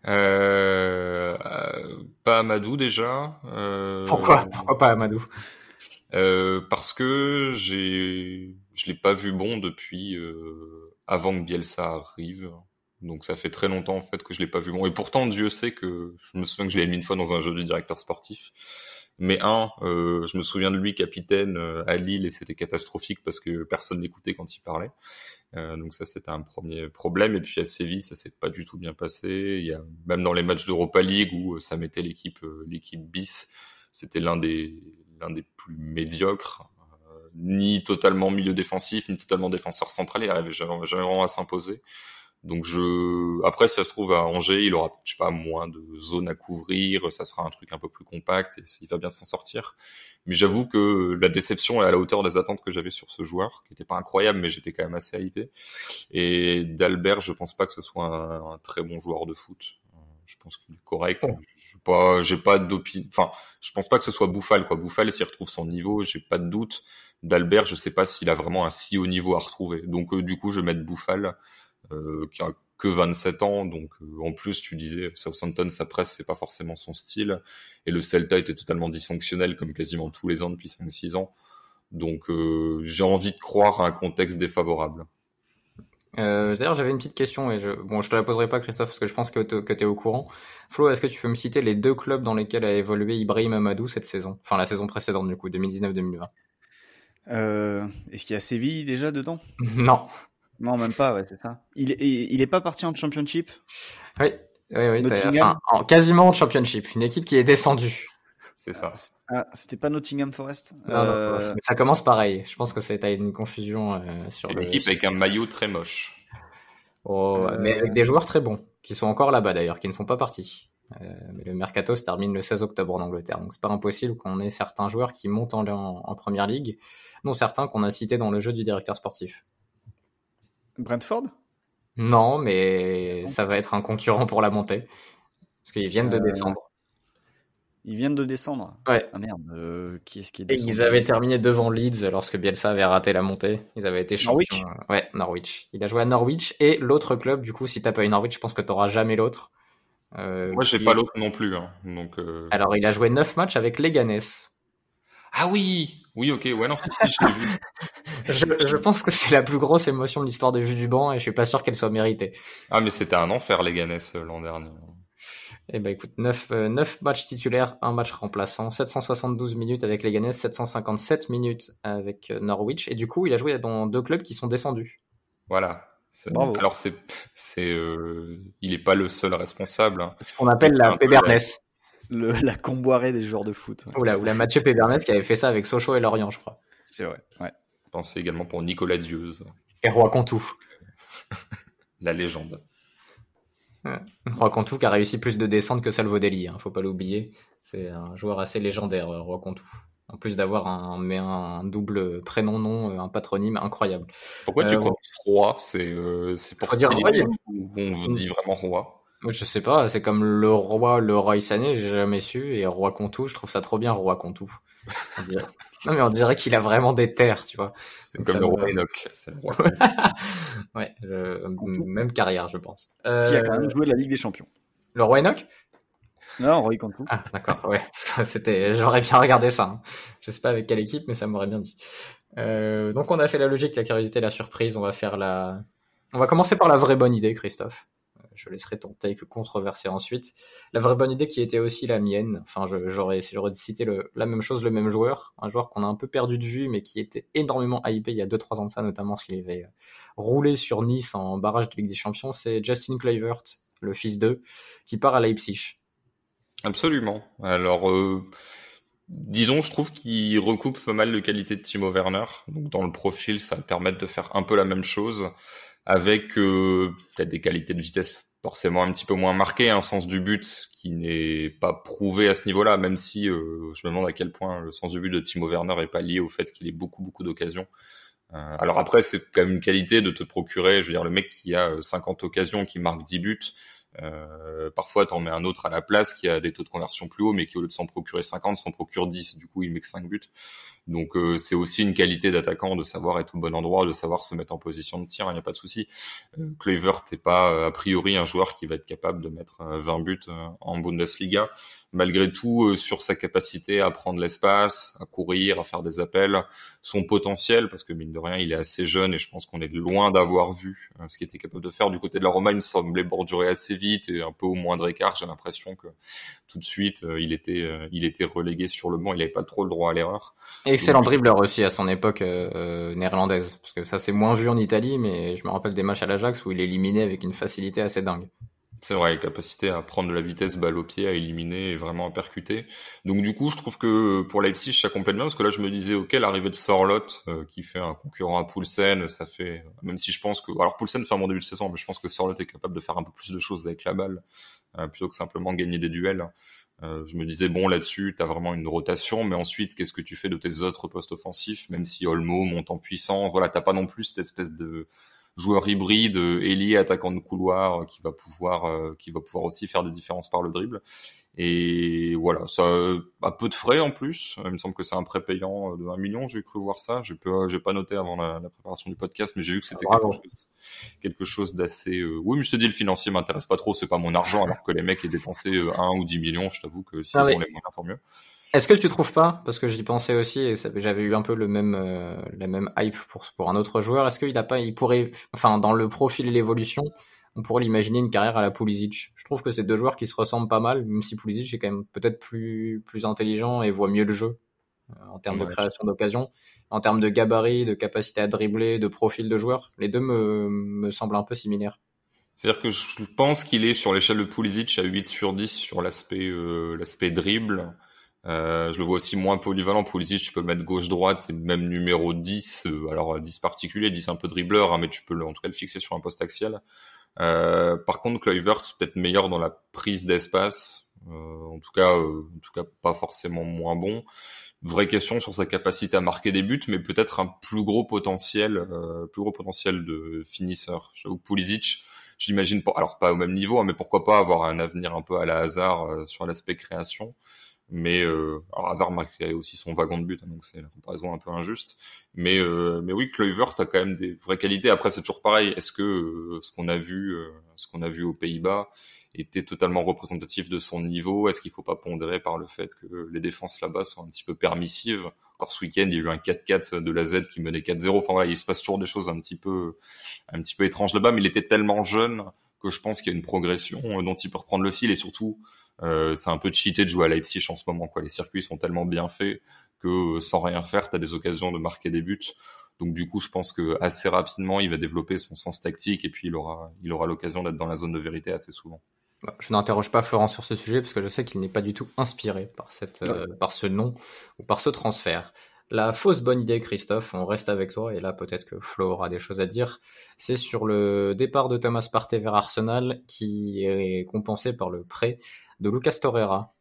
Pas Amadou déjà. Pourquoi pas Amadou? Parce que je l'ai pas vu bon depuis avant que Bielsa arrive. Donc ça fait très longtemps en fait que je l'ai pas vu bon. Et pourtant Dieu sait que je me souviens que je l'ai mis une fois dans un jeu du directeur sportif. Mais je me souviens de lui capitaine à Lille et c'était catastrophique parce que personne l'écoutait quand il parlait. Donc ça c'était un premier problème. Et puis à Séville ça s'est pas du tout bien passé. Il y a même dans les matchs d'Europa League où ça mettait l'équipe bis, c'était l'un des plus médiocres. Ni totalement milieu défensif, ni totalement défenseur central. Il arrivait jamais vraiment à s'imposer. Donc après, si ça se trouve à Angers, il aura, je sais pas, moins de zones à couvrir, ça sera un truc un peu plus compact et il va bien s'en sortir. Mais j'avoue que la déception est à la hauteur des attentes que j'avais sur ce joueur, qui était pas incroyable, mais j'étais quand même assez hypé. Et Dalbert, je pense pas que ce soit un très bon joueur de foot. Je pense qu'il est correct. J'ai pas d'opinion. Enfin, je pense pas que ce soit Bouffal, quoi. Bouffal, s'il retrouve son niveau, j'ai pas de doute. Dalbert, je sais pas s'il a vraiment un si haut niveau à retrouver. Donc, du coup, je vais mettre Bouffal. Qui a que 27 ans, donc en plus tu disais Southampton, sa presse c'est pas forcément son style, et le Celta était totalement dysfonctionnel comme quasiment tous les ans depuis 5-6 ans, donc j'ai envie de croire à un contexte défavorable. D'ailleurs j'avais une petite question, et je te la poserai pas Christophe, parce que je pense que t'es au courant. Flo, est-ce que tu peux me citer les 2 clubs dans lesquels a évolué Ibrahim Amadou cette saison, enfin la saison précédente du coup, 2019-2020? Est-ce qu'il y a Séville déjà dedans? Non, même pas, ouais, c'est ça. Il est pas parti en Championship? Oui, quasiment en Championship, une équipe qui est descendue. C'est ça. C'était pas Nottingham Forest? Non, mais ça commence pareil. Je pense que c'est une confusion sur une équipe avec un maillot très moche. Mais avec des joueurs très bons, qui sont encore là-bas d'ailleurs, qui ne sont pas partis. Mais le mercato se termine le 16 octobre en Angleterre, donc c'est pas impossible qu'on ait certains joueurs qui montent en Première Ligue, dont certains qu'on a cités dans le jeu du directeur sportif. Brentford? Non, mais ça va être un concurrent pour la montée. Parce qu'ils viennent de descendre. Ils viennent de descendre? Ouais. Ah merde, qui est-ce qui est Et descendu? ils avaient terminé devant Leeds lorsque Bielsa avait raté la montée. Ils avaient été champions. Norwich? Ouais, Norwich. Il a joué à Norwich et l'autre club, du coup, si t'as pas eu Norwich, je pense que t'auras jamais l'autre. Moi, j'ai pas l'autre non plus. Hein, donc, Alors, il a joué 9 matchs avec Leganés. Ah oui, ok, ouais, non, si, je l'ai vu. Je pense que c'est la plus grosse émotion de l'histoire de Vue du banc et je suis pas sûr qu'elle soit méritée. Ah, mais c'était un enfer, Leganés, l'an dernier. Eh ben, écoute, 9 matchs titulaires, 1 match remplaçant, 772 minutes avec Leganés, 757 minutes avec Norwich. Et du coup, il a joué dans 2 clubs qui sont descendus. Voilà. Bravo. Alors, il est pas le seul responsable. Hein. C'est ce qu'on appelle la pébernesse. la comboirée des joueurs de foot. Ouais. Ou la Mathieu Pébernet qui avait fait ça avec Sochaux et Lorient, je crois. C'est vrai, ouais. Pensez également pour Nicolas Dieuze. Et Roi Contou. La légende. Ouais. Roi Contou qui a réussi plus de descentes que Salvodelli, faut pas l'oublier. C'est un joueur assez légendaire, Roi Contou. En plus d'avoir un double prénom-nom, un patronyme incroyable. Pourquoi tu prononces Roi? C'est pour Faut dire styliser ou on dit vraiment Roi? Je sais pas, c'est comme le Roy Sané, j'ai jamais su, et Roi Contou, je trouve ça trop bien, Roi Contou. Non mais on dirait qu'il a vraiment des terres, tu vois. C'est Donc comme ça le me- Roi Enoch. C'est le Roi. Ouais, même carrière, je pense. Qui a quand même joué la Ligue des Champions. Le Roi Enoch? Non, Roy Contou. Ah, d'accord, ouais. Parce que j'aurais bien regardé ça. Hein. Je sais pas avec quelle équipe, mais ça m'aurait bien dit. Donc on a fait la logique, la curiosité, la surprise. On va commencer par la vraie bonne idée, Christophe. Je laisserai ton take controversé ensuite. La vraie bonne idée qui était aussi la mienne. Enfin, j'aurais cité la même chose, le même joueur. Un joueur qu'on a un peu perdu de vue, mais qui était énormément hypé il y a 2-3 ans de ça, notamment parce qu'il avait roulé sur Nice en barrage de Ligue des Champions. C'est Justin Kluivert, le fils d'eux, qui part à Leipzig. Absolument. Alors, disons, je trouve qu'il recoupe pas mal de qualités de Timo Werner. Donc, dans le profil, ça va permettre de faire un peu la même chose, avec peut-être des qualités de vitesse forcément un petit peu moins marquées, un sens du but qui n'est pas prouvé à ce niveau-là, même si je me demande à quel point le sens du but de Timo Werner est pas lié au fait qu'il ait beaucoup d'occasions. Alors après, c'est quand même une qualité de te procurer, je veux dire, le mec qui a 50 occasions, qui marque 10 buts, parfois t'en mets un autre à la place qui a des taux de conversion plus hauts, mais qui au lieu de s'en procurer 50, s'en procure 10, du coup il met que 5 buts. Donc c'est aussi une qualité d'attaquant de savoir être au bon endroit, de savoir se mettre en position de tir, il n'y a pas de souci. Kluivert n'est pas a priori un joueur qui va être capable de mettre 20 buts en Bundesliga. Malgré tout, sur sa capacité à prendre l'espace, à courir, à faire des appels, son potentiel, parce que mine de rien, il est assez jeune et je pense qu'on est loin d'avoir vu ce qu'il était capable de faire. Du côté de la Roma, il me semblait bordurer assez vite et un peu au moindre écart. J'ai l'impression que tout de suite, il était relégué sur le banc. Il n'avait pas trop le droit à l'erreur. Excellent dribbleur aussi à son époque néerlandaise, parce que ça c'est moins vu en Italie, mais je me rappelle des matchs à l'Ajax où il éliminait avec une facilité assez dingue. C'est vrai, capacité à prendre de la vitesse, balle au pied, à éliminer et vraiment à percuter. Donc du coup, je trouve que pour Leipzig, ça complète bien, parce que là, je me disais, ok, l'arrivée de Sorloth, qui fait un concurrent à Poulsen, ça fait, même si je pense que, alors Poulsen fait un bon début de saison, mais je pense que Sorloth est capable de faire un peu plus de choses avec la balle, plutôt que simplement gagner des duels. Je me disais, bon, là-dessus, t'as vraiment une rotation, mais ensuite, qu'est-ce que tu fais de tes autres postes offensifs, même si Olmo monte en puissance, voilà, t'as pas non plus cette espèce de joueur hybride, ailier, attaquant de couloir, qui va pouvoir aussi faire des différences par le dribble. Et voilà, ça a peu de frais en plus. Il me semble que c'est un prêt payant de 1 million, j'ai cru voir ça. J'ai pas noté avant la préparation du podcast, mais j'ai vu que c'était quelque chose d'assez... Oui, mais je te dis, le financier m'intéresse pas trop, c'est pas mon argent, alors que les mecs aient dépensé 1 ou 10 millions, je t'avoue que s'ils ont les moyens, tant mieux. Est-ce que tu trouves pas, parce que j'y pensais aussi, et j'avais eu un peu la même hype pour un autre joueur, est-ce il pourrait, enfin, dans le profil et l'évolution, on pourrait l'imaginer une carrière à la Pulisic. Je trouve que c'est deux joueurs qui se ressemblent pas mal, même si Pulisic est quand même peut-être plus intelligent et voit mieux le jeu, en termes de création d'occasion, en termes de gabarit, de capacité à dribbler, de profil de joueur. Les deux me semblent un peu similaires. C'est-à-dire que je pense qu'il est sur l'échelle de Pulisic à 8 sur 10 sur l'aspect dribble. Je le vois aussi moins polyvalent. Pulisic, tu peux le mettre gauche-droite et même numéro 10, alors 10 particulier, 10 un peu dribbleur, hein, mais tu peux en tout cas le fixer sur un poste axial. Par contre, Kluivert, peut-être meilleur dans la prise d'espace, en tout cas pas forcément moins bon. Vraie question sur sa capacité à marquer des buts, mais peut-être un plus gros potentiel de finisseur. J'avoue que Pulisic, j'imagine pas, alors pas au même niveau, hein, mais pourquoi pas avoir un avenir un peu à la Hazard sur l'aspect création. Mais alors Hazard marquait aussi son wagon de but, hein, donc c'est la comparaison un peu injuste. Mais oui, Kluivert a quand même des vraies qualités. Après, c'est toujours pareil. Est-ce que ce qu'on a vu aux Pays-Bas était totalement représentatif de son niveau? Est-ce qu'il faut pas pondérer par le fait que les défenses là-bas sont un petit peu permissives? Encore ce week-end, il y a eu un 4-4 de la Z qui menait 4-0. Enfin voilà, il se passe toujours des choses un petit peu étranges là-bas. Mais il était tellement jeune que je pense qu'il y a une progression dont il peut reprendre le fil, et surtout c'est un peu cheaté de jouer à Leipzig en ce moment, quoi. Les circuits sont tellement bien faits que sans rien faire, t'as des occasions de marquer des buts. Donc du coup, je pense que assez rapidement, il va développer son sens tactique et puis il aura l'occasion d'être dans la zone de vérité assez souvent. Je n'interroge pas Florent sur ce sujet parce que je sais qu'il n'est pas du tout inspiré par ce nom ou par ce transfert. La fausse bonne idée, Christophe, on reste avec toi et là peut-être que Flo aura des choses à dire. C'est sur le départ de Thomas Partey vers Arsenal qui est compensé par le prêt de Lucas Torreira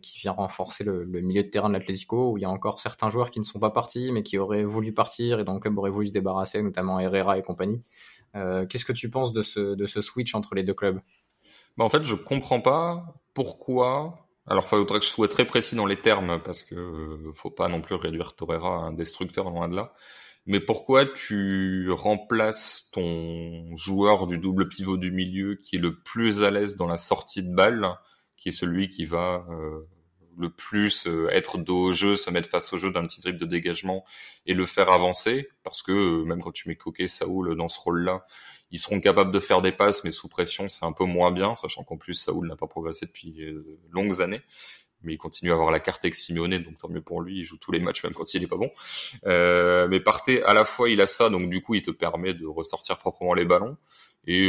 qui vient renforcer le milieu de terrain de l'Atlético où il y a encore certains joueurs qui ne sont pas partis mais qui auraient voulu partir et dont le club aurait voulu se débarrasser, notamment Herrera et compagnie. Qu'est-ce que tu penses de ce switch entre les deux clubs? En fait, je comprends pas pourquoi. Alors, il faudrait que je sois très précis dans les termes parce que faut pas non plus réduire Torreira à un destructeur, loin de là. Mais pourquoi tu remplaces ton joueur du double pivot du milieu qui est le plus à l'aise dans la sortie de balle, qui est celui qui va le plus être dos au jeu, se mettre face au jeu d'un petit dribble de dégagement et le faire avancer, parce que même quand tu mets Koké, Saoul dans ce rôle-là, ils seront capables de faire des passes, mais sous pression, c'est un peu moins bien, sachant qu'en plus, Saoul n'a pas progressé depuis longues années. Mais il continue à avoir la carte avec Simeone, donc tant mieux pour lui, il joue tous les matchs, même quand il est pas bon. Mais Partey, à la fois, il a ça, donc du coup, il te permet de ressortir proprement les ballons. Et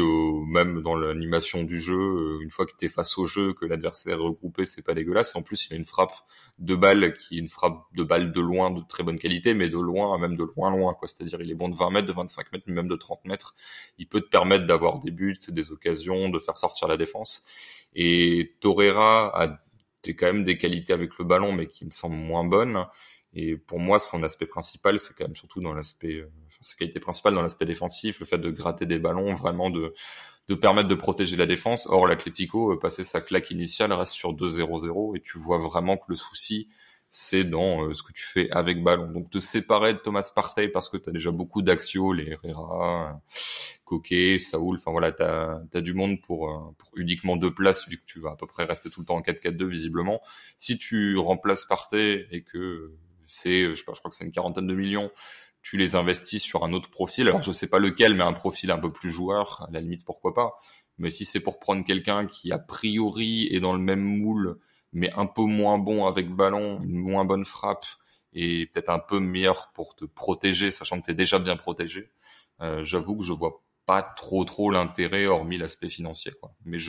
même dans l'animation du jeu, une fois que t'es face au jeu, que l'adversaire est regroupé, c'est pas dégueulasse. Et en plus, il a une frappe de balle qui est une frappe de balle de loin, de très bonne qualité, mais de loin, même de loin, quoi. C'est-à-dire, il est bon de 20 mètres, de 25 mètres, même de 30 mètres. Il peut te permettre d'avoir des buts, des occasions, de faire sortir la défense. Et Torreira a quand même des qualités avec le ballon, mais qui me semblent moins bonnes. Et pour moi, son aspect principal, c'est quand même surtout dans l'aspect, sa qualité principale dans l'aspect défensif, le fait de gratter des ballons, vraiment de permettre de protéger la défense. Or, l'Atlético, passer sa claque initiale, reste sur 2-0-0 et tu vois vraiment que le souci, c'est dans ce que tu fais avec ballon. Donc, te séparer de Thomas Partey parce que t'as déjà beaucoup d'axios, les Herrera, Koké, Saoul, enfin voilà, t'as du monde pour uniquement 2 places, vu que tu vas à peu près rester tout le temps en 4-4-2 visiblement. Si tu remplaces Partey et que je crois que c'est une 40aine de millions, tu les investis sur un autre profil. Alors, je sais pas lequel, mais un profil un peu plus joueur, à la limite, pourquoi pas. Mais si c'est pour prendre quelqu'un qui, a priori, est dans le même moule, mais un peu moins bon avec ballon, une moins bonne frappe, et peut-être un peu meilleur pour te protéger, sachant que t'es déjà bien protégé, j'avoue que je vois pas trop l'intérêt, hormis l'aspect financier, quoi. Mais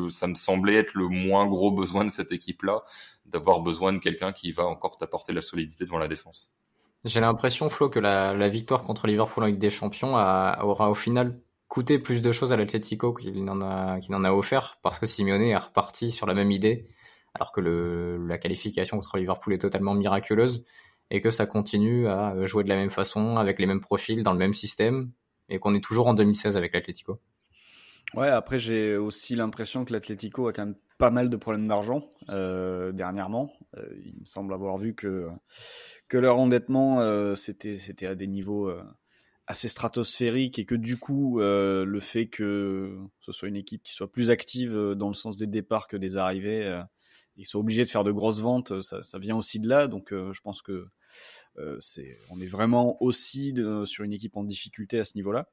ça me semblait être le moins gros besoin de cette équipe-là, d'avoir besoin de quelqu'un qui va encore t'apporter de la solidité devant la défense. J'ai l'impression, Flo, que la victoire contre Liverpool en Ligue des Champions aura au final coûté plus de choses à l'Atlético qu'il n'en a offert, parce que Simeone est reparti sur la même idée, alors que la qualification contre Liverpool est totalement miraculeuse, et que ça continue à jouer de la même façon, avec les mêmes profils, dans le même système, et qu'on est toujours en 2016 avec l'Atlético. Ouais, après j'ai aussi l'impression que l'Atlético a quand même pas mal de problèmes d'argent dernièrement. Il me semble avoir vu que leur endettement c'était à des niveaux assez stratosphériques et que du coup le fait que ce soit une équipe qui soit plus active dans le sens des départs que des arrivées, ils sont obligés de faire de grosses ventes, ça vient aussi de là. Donc je pense que on est vraiment aussi sur une équipe en difficulté à ce niveau-là.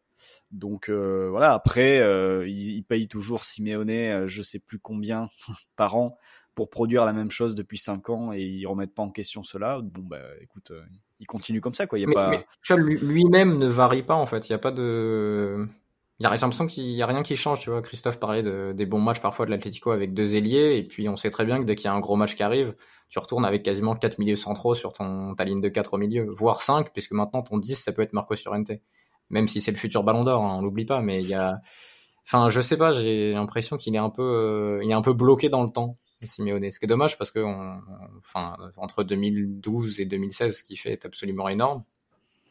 Donc voilà, après il paye toujours Simeone je sais plus combien par an pour produire la même chose depuis 5 ans et ils remettent pas en question cela. Bon bah écoute, il continue comme ça, quoi. Mais tu vois, lui-même ne varie pas, en fait. Il y a pas de... J'ai l'impression qu'il y a rien qui change, tu vois. Christophe parlait des bons matchs parfois de l'Atlético avec 2 ailiers, et puis on sait très bien que dès qu'il y a un gros match qui arrive, tu retournes avec quasiment 4 milieux centraux sur ta ligne de 4 au milieu, voire 5, puisque maintenant ton 10, ça peut être Marcos Llorente. Même si c'est le futur Ballon d'Or, hein, on l'oublie pas, mais il y a... Enfin, je sais pas, j'ai l'impression qu'il est un peu bloqué dans le temps, Simeone. Ce qui est dommage parce que entre 2012 et 2016, ce qu'il fait est absolument énorme.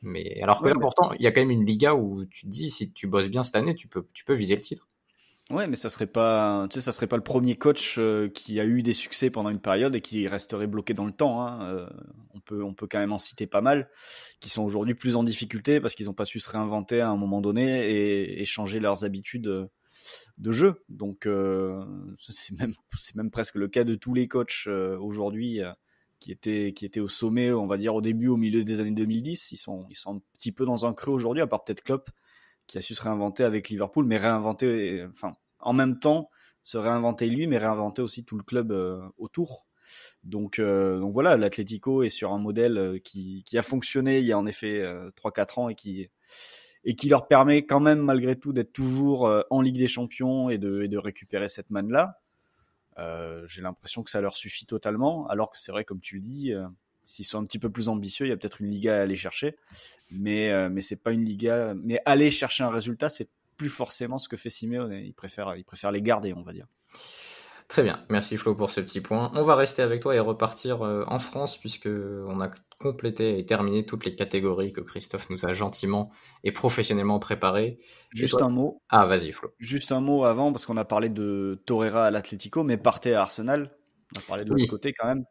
Mais alors que là, pourtant, il y a quand même une Liga où tu te dis, si tu bosses bien cette année, tu peux viser le titre. Ouais, mais ça serait pas le premier coach qui a eu des succès pendant une période et qui resterait bloqué dans le temps, hein. On peut quand même en citer pas mal qui sont aujourd'hui plus en difficulté parce qu'ils n'ont pas su se réinventer à un moment donné et changer leurs habitudes de jeu. Donc c'est même presque le cas de tous les coachs aujourd'hui qui étaient au sommet, on va dire au début, au milieu des années 2010. Ils sont un petit peu dans un creux aujourd'hui, à part peut-être Klopp qui a su se réinventer avec Liverpool, mais en même temps se réinventer lui, mais réinventer aussi tout le club autour. Donc voilà, l'Atlético est sur un modèle qui a fonctionné il y a en effet 3-4 ans et et qui leur permet quand même malgré tout d'être toujours en Ligue des Champions et de récupérer cette manne-là. J'ai l'impression que ça leur suffit totalement, alors que c'est vrai, comme tu le dis, s'ils sont un petit peu plus ambitieux, il y a peut-être une Liga à aller chercher, mais c'est pas une Liga. Mais aller chercher un résultat, c'est plus forcément ce que fait Simeone. Il préfère les garder, on va dire. Très bien, merci Flo pour ce petit point. On va rester avec toi et repartir en France puisque on a complété et terminé toutes les catégories que Christophe nous a gentiment et professionnellement préparées. Juste un mot. Ah, vas-y Flo. Juste un mot avant, parce qu'on a parlé de Torreira à l'Atlético, mais Partey à Arsenal. On a parlé de l'autre côté quand même.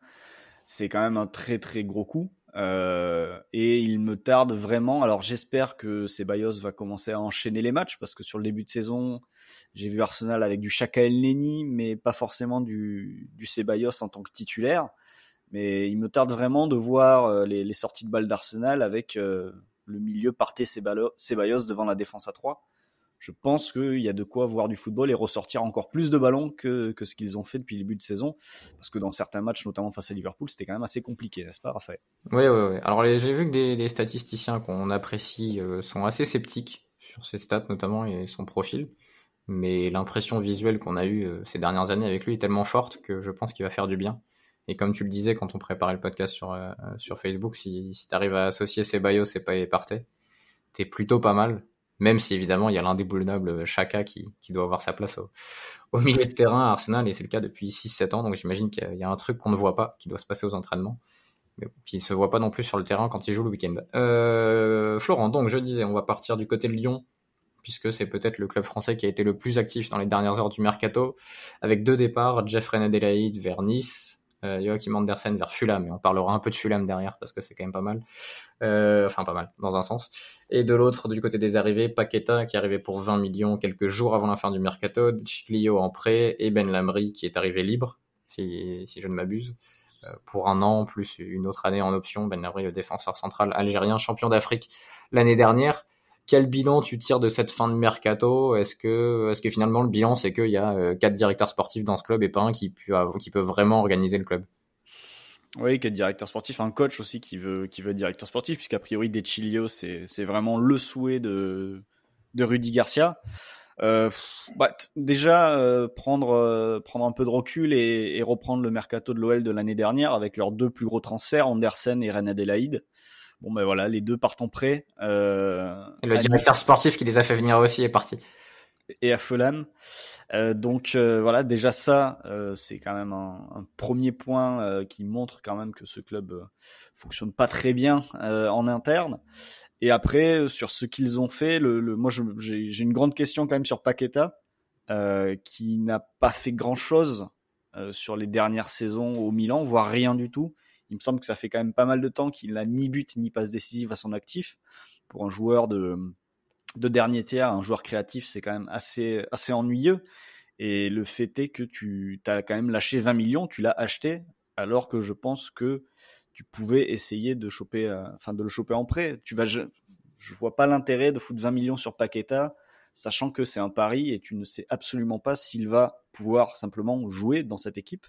C'est quand même un très très gros coup. Et il me tarde vraiment. Alors j'espère que Ceballos va commencer à enchaîner les matchs, parce que sur le début de saison, j'ai vu Arsenal avec du Xhaka Elneny, mais pas forcément du Ceballos en tant que titulaire. Mais il me tarde vraiment de voir les sorties de balles d'Arsenal avec le milieu Partey Ceballos devant la défense à 3. Je pense qu'il y a de quoi voir du football et ressortir encore plus de ballons que ce qu'ils ont fait depuis le début de saison. Parce que dans certains matchs, notamment face à Liverpool, c'était quand même assez compliqué, n'est-ce pas, Raphaël ? Oui. Alors j'ai vu que les statisticiens qu'on apprécie sont assez sceptiques sur ses stats notamment et son profil. Mais l'impression visuelle qu'on a eue ces dernières années avec lui est tellement forte que je pense qu'il va faire du bien. Et comme tu le disais quand on préparait le podcast sur Facebook, si tu arrives à associer Ceballos et Partey, t'es plutôt pas mal. Même si évidemment il y a l'indéboulonnable Xhaka qui doit avoir sa place au milieu de terrain à Arsenal, et c'est le cas depuis 6-7 ans, donc j'imagine qu'il y a un truc qu'on ne voit pas, qui doit se passer aux entraînements, mais qui ne se voit pas non plus sur le terrain quand il joue le week-end. Florent, donc je disais, on va partir du côté de Lyon, puisque c'est peut-être le club français qui a été le plus actif dans les dernières heures du mercato, avec 2 départs, Jeffrey Adelaide vers Nice, Joachim Andersen vers Fulham, et on parlera un peu de Fulham derrière parce que c'est quand même pas mal, pas mal dans un sens, et de l'autre, du côté des arrivées, Paqueta qui est arrivé pour 20 millions quelques jours avant la fin du mercato, Chiclio en prêt, et Ben Lamry qui est arrivé libre, si je ne m'abuse, pour 1 an, plus une autre année en option. Ben Lamry, le défenseur central algérien, champion d'Afrique l'année dernière. Quel bilan tu tires de cette fin de mercato ? Est-ce que finalement le bilan c'est qu'il y a 4 directeurs sportifs dans ce club et pas un qui peut vraiment organiser le club ? Oui, 4 directeurs sportifs, un coach aussi qui veut être directeur sportif, puisqu'a priori De Chilio c'est vraiment le souhait de Rudy Garcia. Déjà prendre un peu de recul et reprendre le mercato de l'OL de l'année dernière avec leurs 2 plus gros transferts, Andersen et Reine Adélaïde. Bon ben voilà, les 2 partent en prêt. Et le directeur sportif qui les a fait venir aussi est parti. Et à Fulham. Voilà, déjà ça, c'est quand même un premier point qui montre quand même que ce club fonctionne pas très bien en interne. Et après, sur ce qu'ils ont fait, moi j'ai une grande question quand même sur Paqueta, qui n'a pas fait grand-chose sur les dernières saisons au Milan, voire rien du tout. Il me semble que ça fait quand même pas mal de temps qu'il n'a ni but ni passe décisive à son actif. Pour un joueur de dernier tiers, un joueur créatif, c'est quand même assez ennuyeux. Et le fait est que tu as quand même lâché 20 millions, tu l'as acheté, alors que je pense que tu pouvais essayer de le choper en prêt. Je vois pas l'intérêt de foutre 20 millions sur Paqueta, sachant que c'est un pari et tu ne sais absolument pas s'il va pouvoir simplement jouer dans cette équipe.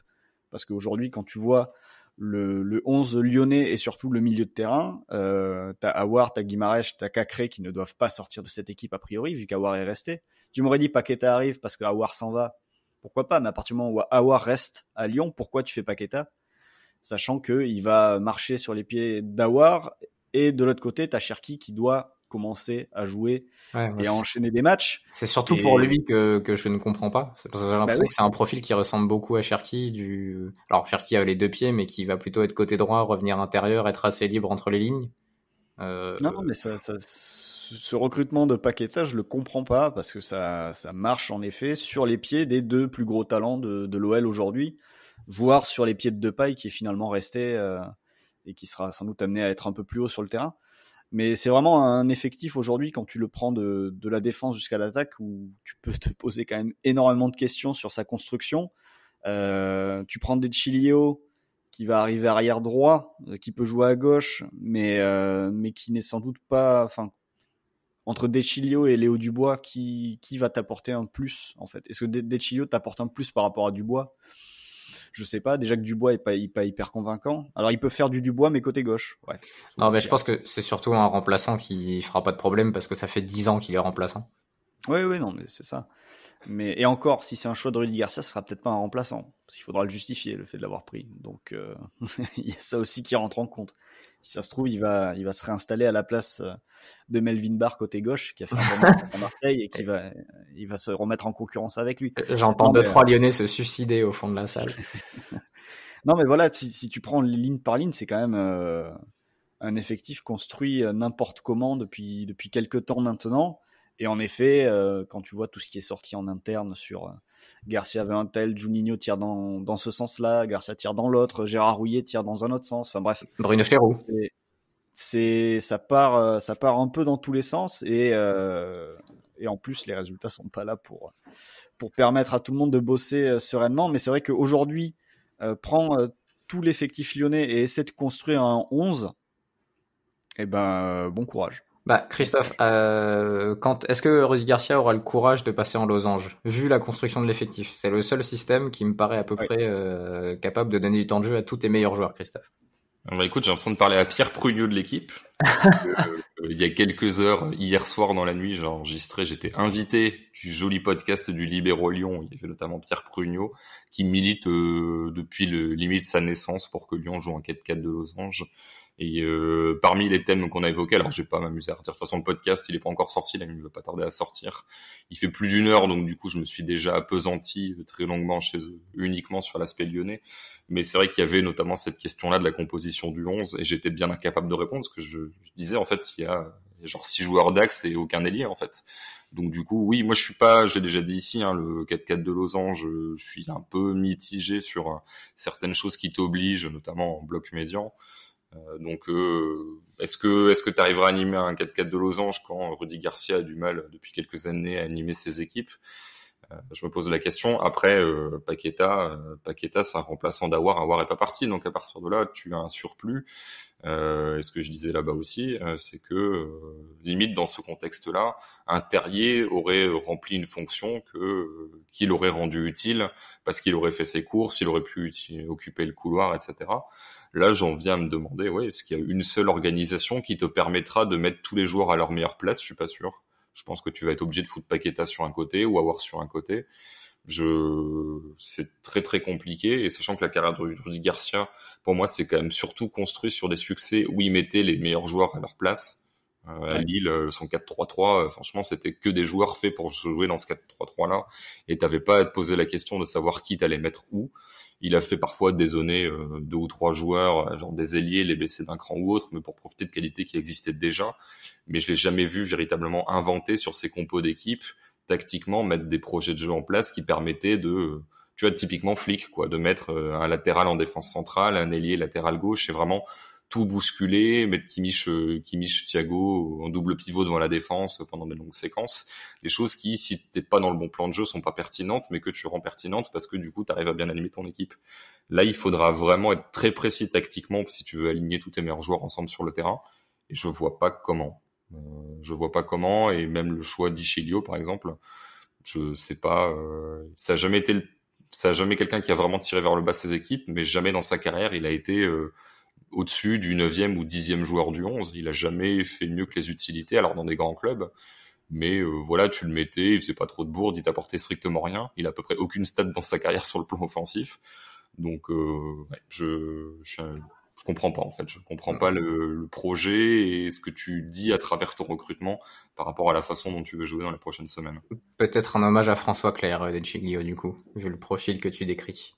Parce qu'aujourd'hui, quand tu vois le 11 lyonnais et surtout le milieu de terrain, t'as Aouar, t'as Guimarães, t'as Cacré qui ne doivent pas sortir de cette équipe a priori, vu qu'Aouar est resté. Tu m'aurais dit Paqueta arrive parce que Aouar s'en va, pourquoi pas, mais à partir du moment où Aouar reste à Lyon, pourquoi tu fais Paqueta ? Sachant qu'il va marcher sur les pieds d'Aouar, et de l'autre côté, t'as Cherki qui doit commencer à jouer et à enchaîner des matchs. C'est surtout pour lui que je ne comprends pas. C'est parce que j'ai l'impression que c'est un profil qui ressemble beaucoup à Cherki. Alors Cherki a les 2 pieds, mais qui va plutôt être côté droit, revenir intérieur, être assez libre entre les lignes. Non, mais ce recrutement de Paqueta, je le comprends pas parce que ça marche en effet sur les pieds des 2 plus gros talents de l'OL aujourd'hui, voire sur les pieds de Depay qui est finalement resté et qui sera sans doute amené à être un peu plus haut sur le terrain. Mais c'est vraiment un effectif aujourd'hui, quand tu le prends de la défense jusqu'à l'attaque, où tu peux te poser quand même énormément de questions sur sa construction. Tu prends De Chilio, qui va arriver arrière droit, qui peut jouer à gauche, mais qui n'est sans doute pas... Entre De Chilio et Léo Dubois, qui va t'apporter un plus, en fait ? Est-ce que De Chilio t'apporte un plus par rapport à Dubois ? Je sais pas. Déjà que Dubois est pas hyper convaincant. Alors il peut faire du Dubois, mais côté gauche. Ouais. Non, mais je pense que c'est surtout un remplaçant qui fera pas de problème parce que ça fait 10 ans qu'il est remplaçant. Oui, non, mais c'est ça. Et encore, si c'est un choix de Rudy Garcia, ce sera peut-être pas un remplaçant, parce qu'il faudra le justifier, le fait de l'avoir pris. Donc, il y a ça aussi qui rentre en compte. Si ça se trouve, il va se réinstaller à la place de Melvin Barr côté gauche, qui a fait un bon match à Marseille, et il va se remettre en concurrence avec lui. J'entends 2-3 Lyonnais se suicider au fond de la salle. Non, mais voilà, si tu prends ligne par ligne, c'est quand même un effectif construit n'importe comment depuis quelques temps maintenant. Et en effet, quand tu vois tout ce qui est sorti en interne sur Garcia veut un tel, Juninho tire dans ce sens-là, Garcia tire dans l'autre, Gérard Rouillet tire dans un autre sens. Enfin bref. Bruno Cherou. Ça part un peu dans tous les sens et en plus les résultats sont pas là pour permettre à tout le monde de bosser sereinement. Mais c'est vrai qu'aujourd'hui, prends tout l'effectif lyonnais et essaie de construire un 11. Eh ben, bon courage. Christophe, est-ce que Rudy Garcia aura le courage de passer en losange, vu la construction de l'effectif? C'est le seul système qui me paraît à peu près capable de donner du temps de jeu à tous tes meilleurs joueurs, Christophe. Écoute, j'ai l'impression de parler à Pierre Prugnot de l'équipe. Il y a quelques heures, hier soir dans la nuit, j'ai enregistré, j'étais invité du joli podcast du Libéro Lyon. Il y avait notamment Pierre Prugnot qui milite depuis limite sa naissance pour que Lyon joue en 4-4 de losange. Et parmi les thèmes qu'on a évoqués, alors je vais pas m'amuser à redire. De toute façon, le podcast, il est pas encore sorti, là, il ne va pas tarder à sortir. Il fait plus d'1 heure, donc du coup, je me suis déjà appesanti très longuement chez eux, uniquement sur l'aspect lyonnais. Mais c'est vrai qu'il y avait notamment cette question-là de la composition du 11, et j'étais bien incapable de répondre, parce que je disais, en fait, il y a genre 6 joueurs d'axe et aucun ailier, en fait. Donc du coup, oui, moi je l'ai déjà dit ici, le 4-4 de losange, je suis un peu mitigé sur certaines choses qui t'obligent, notamment en bloc médian. Donc, est-ce que tu arriveras à animer un 4-4 de losange quand Rudy Garcia a du mal depuis quelques années à animer ses équipes? Je me pose la question. Après, Paqueta, c'est un remplaçant d'Aouar. Aouar est pas parti, donc à partir de là, tu as un surplus. Et ce que je disais là-bas aussi, c'est que limite dans ce contexte-là, un Terrier aurait rempli une fonction qu'il aurait rendue utile parce qu'il aurait fait ses courses, il aurait pu occuper le couloir, etc. Là, j'en viens à me demander, est-ce qu'il y a une seule organisation qui te permettra de mettre tous les joueurs à leur meilleure place? Je suis pas sûr. Je pense que tu vas être obligé de foutre Paqueta sur un côté ou Aouar sur un côté. C'est très très compliqué, et sachant que la carrière de Rudy Garcia, pour moi, c'est quand même surtout construit sur des succès où il mettait les meilleurs joueurs à leur place. À Lille, son 4-3-3, franchement, c'était que des joueurs faits pour jouer dans ce 4-3-3 là, et t'avais pas à te poser la question de savoir qui t'allais mettre où. Il a fait parfois dézonner 2 ou 3 joueurs, genre des ailiers, les baisser d'un cran ou autre, mais pour profiter de qualités qui existaient déjà. Mais je l'ai jamais vu véritablement inventer sur ses compos d'équipe, tactiquement mettre des projets de jeu en place qui permettaient de, tu vois, typiquement Flick, quoi, de mettre un latéral en défense centrale, un ailier latéral gauche, et vraiment tout bousculer, mettre Kimmich Thiago en double pivot devant la défense pendant des longues séquences, des choses qui, si t'es pas dans le bon plan de jeu, sont pas pertinentes, mais que tu rends pertinentes parce que du coup t'arrives à bien animer ton équipe. Là, il faudra vraiment être très précis tactiquement si tu veux aligner tous tes meilleurs joueurs ensemble sur le terrain, et je vois pas comment. Et même le choix d'Ichilio, par exemple, je sais pas, ça a jamais quelqu'un qui a vraiment tiré vers le bas ses équipes, mais jamais dans sa carrière il a été au-dessus du 9e ou 10e joueur du 11. Il a jamais fait mieux que les utilités, alors dans des grands clubs. Mais voilà, tu le mettais, il faisait pas trop de bourde, il t'apportait strictement rien. Il a à peu près aucune stat dans sa carrière sur le plan offensif. Donc, je comprends pas, en fait. Je comprends pas le projet et ce que tu dis à travers ton recrutement par rapport à la façon dont tu veux jouer dans les prochaines semaines. Peut-être un hommage à François Clerc de Giglio, du coup, vu le profil que tu décris.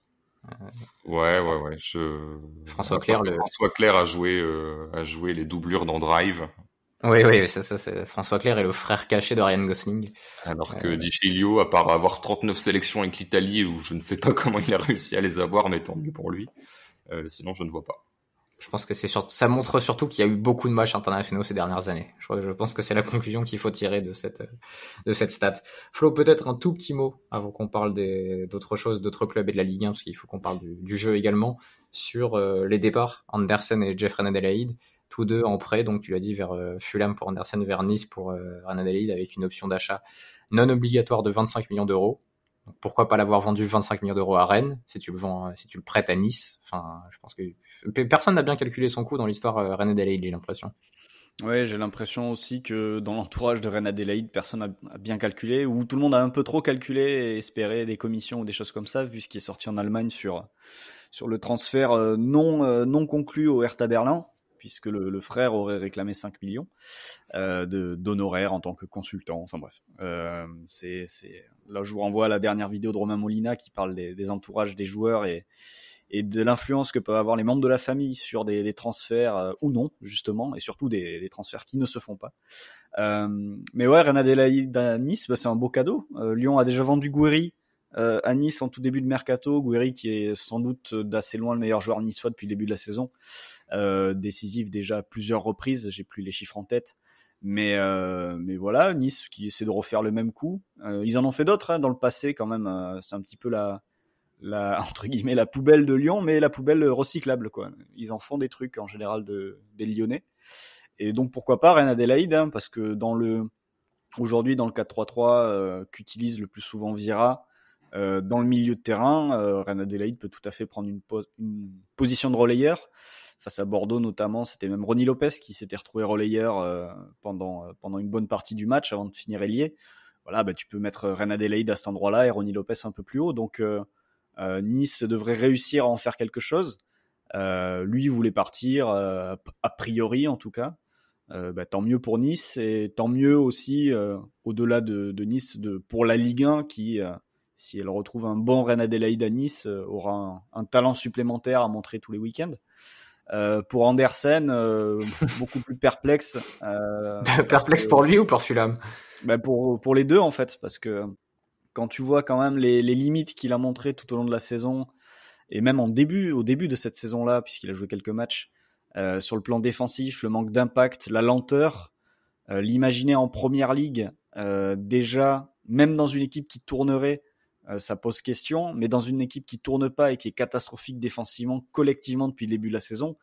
Ouais. François Clerc a joué les doublures dans Drive. Oui, c'est François Clerc est le frère caché de Ryan Gosling. Alors que D'Ichelio, à part avoir 39 sélections avec l'Italie, où je ne sais pas comment il a réussi à les avoir, mais tant mieux pour lui. Sinon, je ne vois pas. Je pense que ça montre surtout qu'il y a eu beaucoup de matchs internationaux ces dernières années. Je pense que c'est la conclusion qu'il faut tirer de cette stat. Flo, peut-être un tout petit mot avant qu'on parle d'autres choses, d'autres clubs et de la Ligue 1, parce qu'il faut qu'on parle du jeu également, sur les départs, Andersen et Jeffrey Adelaide, tous deux en prêt, donc tu l'as dit, vers Fulham pour Andersen, vers Nice pour Adelaide, avec une option d'achat non obligatoire de 25 millions d'euros. Donc pourquoi pas l'avoir vendu 25 millions d'euros à Rennes si tu le prêtes à Nice. Enfin, je pense que personne n'a bien calculé son coût dans l'histoire Rennes Adelaide, j'ai l'impression. Ouais, j'ai l'impression aussi que dans l'entourage de Rennes Adelaide, personne a bien calculé, ou tout le monde a un peu trop calculé et espéré des commissions ou des choses comme ça, vu ce qui est sorti en Allemagne sur le transfert non conclu au Hertha Berlin, puisque le frère aurait réclamé 5 millions d'honoraires en tant que consultant. Enfin bref, là je vous renvoie à la dernière vidéo de Romain Molina qui parle des entourages des joueurs et de l'influence que peuvent avoir les membres de la famille sur des transferts ou non, justement, et surtout des transferts qui ne se font pas. Mais ouais, Rennes Adelaide à Nice, c'est un beau cadeau. Lyon a déjà vendu Gouiri à Nice en tout début de mercato. Gouiri qui est sans doute d'assez loin le meilleur joueur niçois depuis le début de la saison. Décisif déjà à plusieurs reprises, j'ai plus les chiffres en tête. Mais voilà, Nice qui essaie de refaire le même coup. Ils en ont fait d'autres dans le passé quand même. C'est un petit peu entre guillemets la poubelle de Lyon, mais la poubelle recyclable quoi. Ils en font des trucs en général des Lyonnais. Et donc pourquoi pas Rennes Adelaide, parce que aujourd'hui dans le 4-3-3 qu'utilise le plus souvent Vieira, dans le milieu de terrain, Rennes Adelaide peut tout à fait prendre une position de relayeur. Face à Bordeaux notamment, c'était même Ronny Lopez qui s'était retrouvé relayeur pendant une bonne partie du match avant de finir ailier. Voilà, tu peux mettre Rennes Adelaide à cet endroit-là et Ronny Lopez un peu plus haut. Donc Nice devrait réussir à en faire quelque chose. Lui voulait partir, a priori en tout cas. Tant mieux pour Nice et tant mieux aussi au-delà de Nice pour la Ligue 1 qui, si elle retrouve un bon Rennes Adelaide à Nice, aura un talent supplémentaire à montrer tous les week-ends. Pour Andersen, beaucoup plus perplexe. Perplexe pour lui ou pour Fulham? Pour les deux en fait, parce que quand tu vois quand même les limites qu'il a montrées tout au long de la saison, et même au début de cette saison-là, puisqu'il a joué quelques matchs, sur le plan défensif, le manque d'impact, la lenteur, l'imaginer en première ligue, déjà, même dans une équipe qui tournerait, ça pose question, mais dans une équipe qui tourne pas et qui est catastrophique défensivement, collectivement depuis le début de la saison,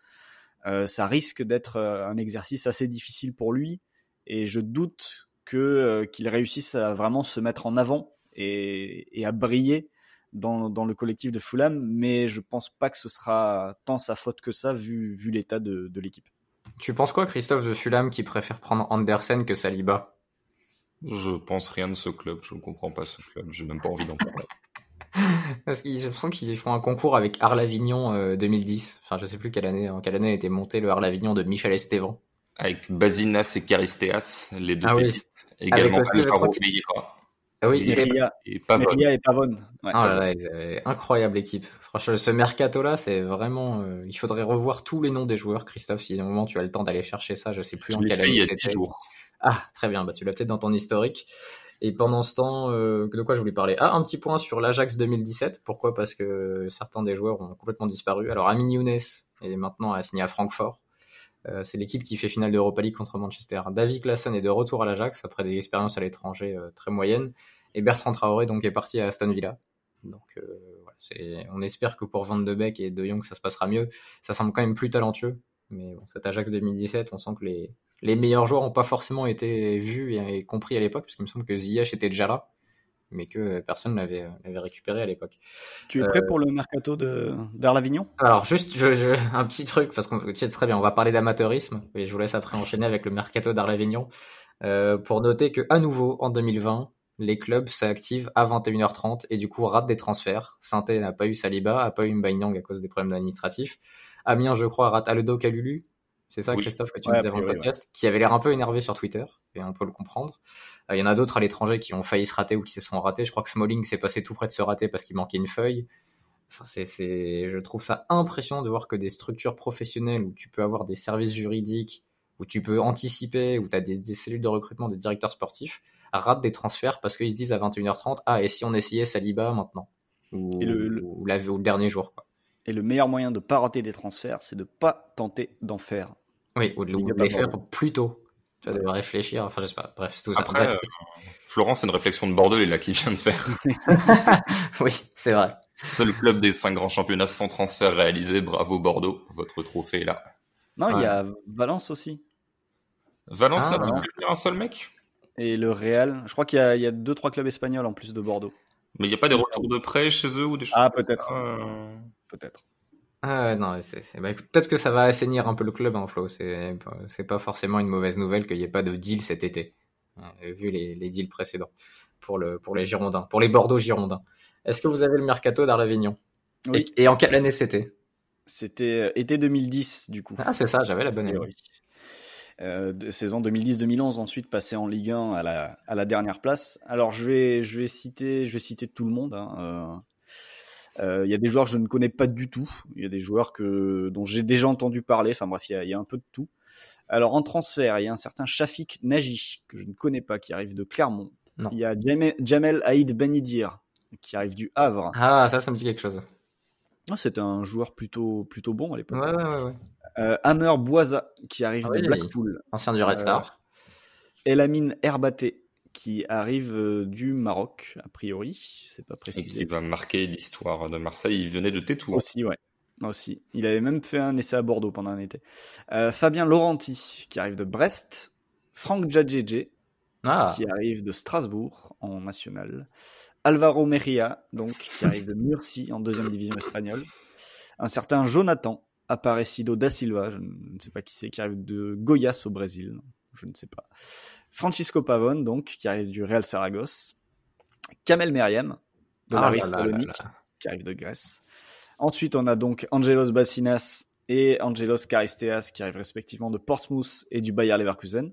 ça risque d'être un exercice assez difficile pour lui, et je doute qu'il réussisse à vraiment se mettre en avant et à briller dans le collectif de Fulham, mais je pense pas que ce sera tant sa faute que ça vu l'état de l'équipe. Tu penses quoi, Christophe, de Fulham qui préfère prendre Andersen que Saliba? Je pense rien de ce club, je ne comprends pas ce club, j'ai même pas envie d'en parler. Parce que j'ai l'impression qu'ils font un concours avec Arles-Avignon 2010. Enfin, je sais plus en quelle année a été monté le Arles-Avignon de Michel Estevan. Avec Basinas et Caristeas, les deux pépistes. Également Alvaro Vieira. Ah oui, Meria et Pavone. Ouais. Oh là là, ils avaient incroyable équipe. Franchement, ce mercato-là, c'est vraiment... il faudrait revoir tous les noms des joueurs, Christophe, si à un moment tu as le temps d'aller chercher ça, je sais plus en quelle année c'était. Il y a 10 jours. Ah, très bien, tu l'as peut-être dans ton historique. Et pendant ce temps, de quoi je voulais parler? Ah, un petit point sur l'Ajax 2017. Pourquoi? Parce que certains des joueurs ont complètement disparu. Alors, Amin Younes est maintenant signé à Francfort. C'est l'équipe qui fait finale d'Europa League contre Manchester. David Klaassen est de retour à l'Ajax après des expériences à l'étranger très moyennes. Et Bertrand Traoré donc est parti à Aston Villa. Donc voilà, on espère que pour Van de Beek et De Jong ça se passera mieux. Ça semble quand même plus talentueux. Mais bon, cet Ajax 2017, on sent que les meilleurs joueurs n'ont pas forcément été vus et compris à l'époque, parce qu'il me semble que Ziyech était déjà là, mais que personne l'avait récupéré à l'époque. Tu es prêt pour le mercato d'Arles-Avignon? Alors juste un petit truc, parce qu'on sait très bien, on va parler d'amateurisme, et je vous laisse après enchaîner avec le mercato d'Arles-Avignon, pour noter que à nouveau en 2020, les clubs s'activent à 21h30 et du coup ratent des transferts. Saint-Étienne n'a pas eu Saliba, n'a pas eu Mbaye-Niang à cause des problèmes administratifs. Amiens, je crois, rate Aldo Kalulu. C'est ça, oui. Christophe, que tu disais avant le podcast, qui avait l'air un peu énervé sur Twitter, et on peut le comprendre. Il y en a d'autres à l'étranger qui ont failli se rater ou qui se sont ratés. Je crois que Smalling s'est passé tout près de se rater parce qu'il manquait une feuille. Enfin, je trouve ça impressionnant de voir que des structures professionnelles où tu peux avoir des services juridiques, où tu peux anticiper, où tu as des cellules de recrutement, des directeurs sportifs, ratent des transferts parce qu'ils se disent à 21h30, et si on essayait Saliba maintenant ou le dernier jour, quoi. Et le meilleur moyen de ne pas rater des transferts, c'est de ne pas tenter d'en faire. Oui, ou de les faire plus tôt. Tu vas devoir réfléchir, enfin je sais pas, bref, c'est tout ça. Après, Florent, c'est une réflexion de Bordeaux, là, qu'il vient de faire. Oui, c'est vrai. C'est le club des 5 grands championnats sans transfert réalisé, bravo Bordeaux, votre trophée est là. Non, il y a Valence aussi. Valence n'a pas pu faire un seul mec? Et le Real, je crois qu'il y a 2-3 clubs espagnols en plus de Bordeaux. Mais il n'y a pas des retours de prêt chez eux ou des choses Ah, comme peut-être. ça Peut-être. Ah ouais, non, bah, écoute, peut-être que ça va assainir un peu le club, hein, Flo. C'est pas forcément une mauvaise nouvelle qu'il n'y ait pas de deal cet été, vu les deals précédents pour les Girondins, pour les Bordeaux Girondins. Est-ce que vous avez le mercato d'Arlavignon? Oui. Et en quelle année c'était? C'était été 2010, du coup. Ah, c'est ça, j'avais la bonne année. Oui. Saison 2010-2011, ensuite passé en Ligue 1 à la dernière place. Alors je vais citer tout le monde. Il y a des joueurs que je ne connais pas du tout. Il y a des joueurs dont j'ai déjà entendu parler. Enfin bref, il y a un peu de tout. Alors en transfert, il y a un certain Shafik Naji que je ne connais pas, qui arrive de Clermont. Non. Il y a Jamel Aïd Benidir qui arrive du Havre. Ah, ça me dit quelque chose. C'était un joueur plutôt bon à l'époque. Ouais. Amer Bouaza qui arrive de Blackpool. Ancien du Red Star. Elamine Herbaté qui arrive du Maroc, a priori, c'est pas précisé. Et qui va marquer l'histoire de Marseille. Il venait de Tétouan. Aussi, ouais. Aussi. Il avait même fait un essai à Bordeaux pendant un été. Fabien Laurenti qui arrive de Brest. Franck Djadjedje qui arrive de Strasbourg en national. Alvaro Mejia, donc, qui arrive de Murcie en 2e division espagnole. Un certain Jonathan Aparecido da Silva, je ne sais pas qui c'est, qui arrive de Goiás au Brésil, je ne sais pas. Francisco Pavón, donc, qui arrive du Real Saragosse. Kamel Meriem, de l'Aris Salonique, qui arrive de Grèce. Ensuite, on a donc Angelos Bassinas et Angelos Charisteas, qui arrivent respectivement de Portsmouth et du Bayer Leverkusen.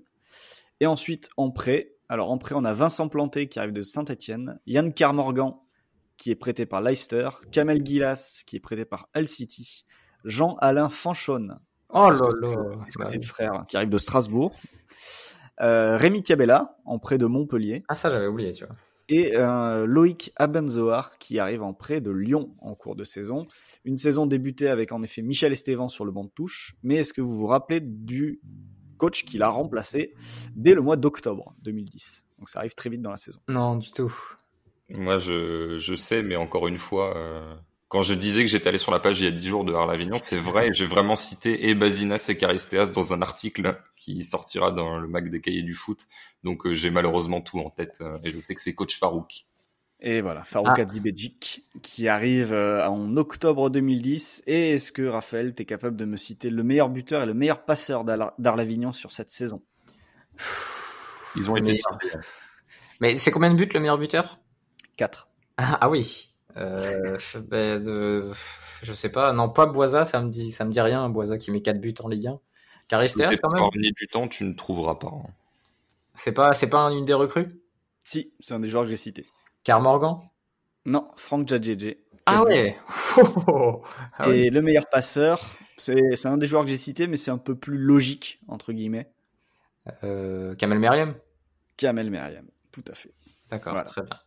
Et ensuite, en prêt, on a Vincent Planté, qui arrive de Saint-Etienne, Yann Kermorgan, qui est prêté par Leicester, Kamel Gilas, qui est prêté par Hull City, Jean-Alain Fanchon. Est-ce que c'est le frère qui arrive de Strasbourg? Rémi Cabella, en prêt de Montpellier. Ah, ça, j'avais oublié, tu vois. Et Loïc Abenzoar, qui arrive en prêt de Lyon en cours de saison. Une saison débutée avec, en effet, Michel Estevan sur le banc de touche. Mais est-ce que vous vous rappelez du coach qui l'a remplacé dès le mois d'octobre 2010? Donc ça arrive très vite dans la saison. Non, du tout. Moi, je sais, mais encore une fois, quand je disais que j'étais allé sur la page il y a 10 jours de Arlavignon, c'est vrai, j'ai vraiment cité et Basinas et Charisteas dans un article qui sortira dans le Mac des Cahiers du foot. Donc j'ai malheureusement tout en tête et je sais que c'est coach Farouk. Et voilà, Farouk Hadzibedjic qui arrive en octobre 2010. Et est-ce que, Raphaël, tu es capable de me citer le meilleur buteur et le meilleur passeur d'Arlavignon sur cette saison? Ils ont été cités. Mais c'est combien de buts le meilleur buteur? 4. Ah oui. Je sais pas. Non, pas Boisa, ça me dit rien. Boisa qui met 4 buts en Ligue 1. Charisteas, quand même. Parmi du temps, tu ne trouveras pas. Hein. C'est pas une des recrues? Si, c'est un des joueurs que j'ai cité. Kermorgan? Non, Franck Djadjedje. Ah ouais. Et le meilleur passeur, c'est un des joueurs que j'ai cité, mais c'est un peu plus logique, entre guillemets. Kamel Meriem? Kamel Meriem, tout à fait. D'accord, voilà. Très bien.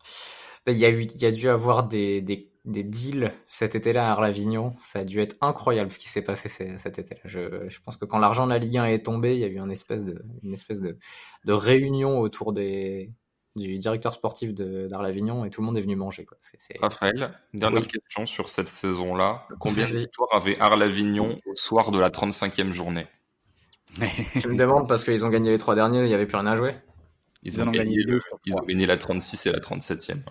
Il y a dû avoir des deals cet été-là à Arlavignon. Ça a dû être incroyable ce qui s'est passé cet été-là. Je pense que quand l'argent de la Ligue 1 est tombé, il y a eu une espèce de réunion autour du directeur sportif d'Arlavignon et tout le monde est venu manger, quoi. Raphaël, dernière question sur cette saison-là. Combien de victoires avait Arlavignon au soir de la 35e journée? Tu me demandes parce qu'ils ont gagné les 3 derniers, il n'y avait plus rien à jouer. Ils ont gagné la 36 et la 37e.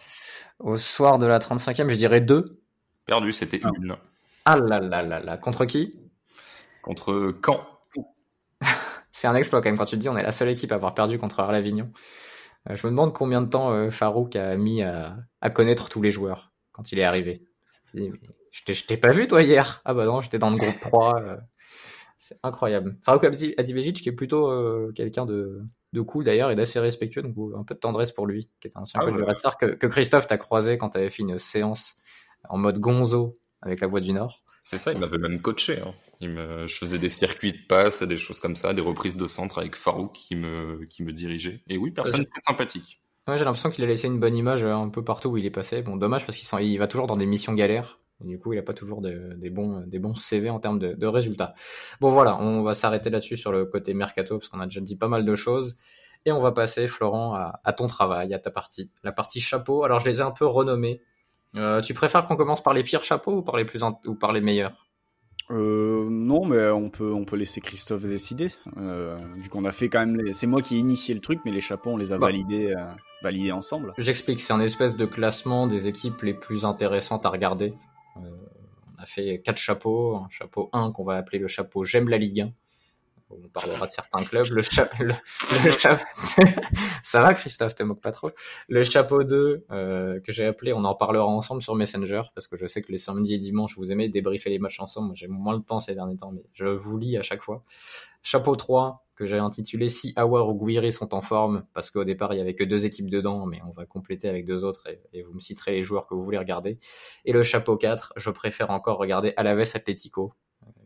Au soir de la 35e, je dirais 2. Perdu, c'était 1. Ah là. Contre qui? Contre Caen. C'est un exploit quand même quand tu te dis on est la seule équipe à avoir perdu contre Arlavignon. Je me demande combien de temps Farouk a mis à connaître tous les joueurs quand il est arrivé. Je t'ai pas vu toi hier. Ah bah non, j'étais dans le groupe 3. C'est incroyable. Farouk Hadzibedjic qui est plutôt quelqu'un de cool d'ailleurs et d'assez respectueux, donc un peu de tendresse pour lui, qui était un ancien coach du Red Star que Christophe t'a croisé quand t'avais fait une séance en mode gonzo avec la Voix du Nord. C'est ça, il m'avait même coaché. Hein. Je faisais des circuits de passe, des choses comme ça, des reprises de centre avec Farouk qui me dirigeait. Et oui, personne très sympathique. Ouais, j'ai l'impression qu'il a laissé une bonne image un peu partout où il est passé. Bon, dommage parce qu'il va toujours dans des missions galères. Et du coup, il n'a pas toujours des bons CV en termes de résultats. Bon, voilà, on va s'arrêter là-dessus sur le côté mercato parce qu'on a déjà dit pas mal de choses. Et on va passer, Florent, à ton travail, à ta partie. La partie chapeau. Alors, je les ai un peu renommés. Tu préfères qu'on commence par les pires chapeaux ou par les meilleurs? Non, mais on peut laisser Christophe décider. Vu qu'on a fait quand même, c'est moi qui ai initié le truc, mais les chapeaux on les a validés ensemble. J'explique, c'est un espèce de classement des équipes les plus intéressantes à regarder. On a fait 4 chapeaux, un chapeau 1 qu'on va appeler le chapeau J'aime la Ligue 1. On parlera de certains clubs. Ça va, Christophe, te moques pas trop. Le chapeau 2, que j'ai appelé, on en parlera ensemble sur Messenger, parce que je sais que les samedis et dimanches, vous aimez débriefer les matchs ensemble. Moi, j'ai moins le temps ces derniers temps, mais je vous lis à chaque fois. Chapeau 3, que j'ai intitulé Si Aouar ou Gouiri sont en forme, parce qu'au départ, il y avait que 2 équipes dedans, mais on va compléter avec 2 autres, et vous me citerez les joueurs que vous voulez regarder. Et le chapeau 4, je préfère encore regarder Alaves Atlético,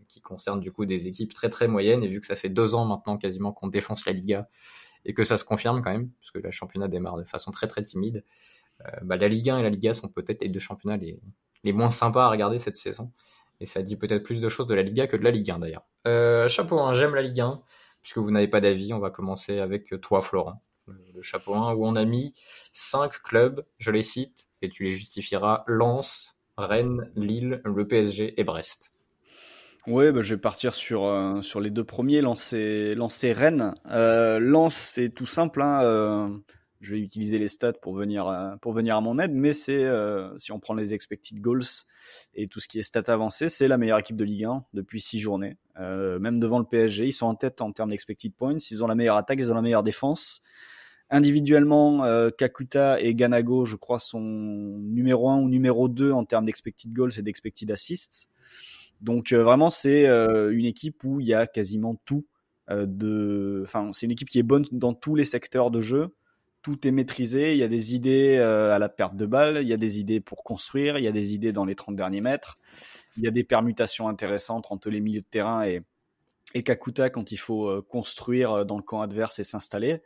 qui concerne du coup des équipes très très moyennes, et vu que ça fait 2 ans maintenant quasiment qu'on défonce la Liga, et que ça se confirme quand même, parce que le championnat démarre de façon très très timide, la Ligue 1 et la Liga sont peut-être les 2 championnats les moins sympas à regarder cette saison, et ça dit peut-être plus de choses de la Liga que de la Ligue 1 d'ailleurs. Chapeau 1, j'aime la Ligue 1, puisque vous n'avez pas d'avis, on va commencer avec toi Florent. Le chapeau 1 où on a mis 5 clubs, je les cite, et tu les justifieras: Lens, Rennes, Lille, le PSG et Brest. Ouais, je vais partir sur les 2 premiers, lancer Rennes. Lens, c'est tout simple, hein, je vais utiliser les stats pour venir à mon aide, mais c'est si on prend les expected goals et tout ce qui est stats avancées, c'est la meilleure équipe de Ligue 1 depuis 6 journées. Même devant le PSG, ils sont en tête en termes d'expected points, ils ont la meilleure attaque, ils ont la meilleure défense. Individuellement, Kakuta et Ganago, je crois, sont numéro 1 ou numéro 2 en termes d'expected goals et d'expected assists. Donc vraiment, c'est une équipe où il y a quasiment tout. C'est une équipe qui est bonne dans tous les secteurs de jeu. Tout est maîtrisé. Il y a des idées à la perte de balle. Il y a des idées pour construire. Il y a des idées dans les 30 derniers mètres. Il y a des permutations intéressantes entre les milieux de terrain et Kakuta quand il faut construire dans le camp adverse et s'installer.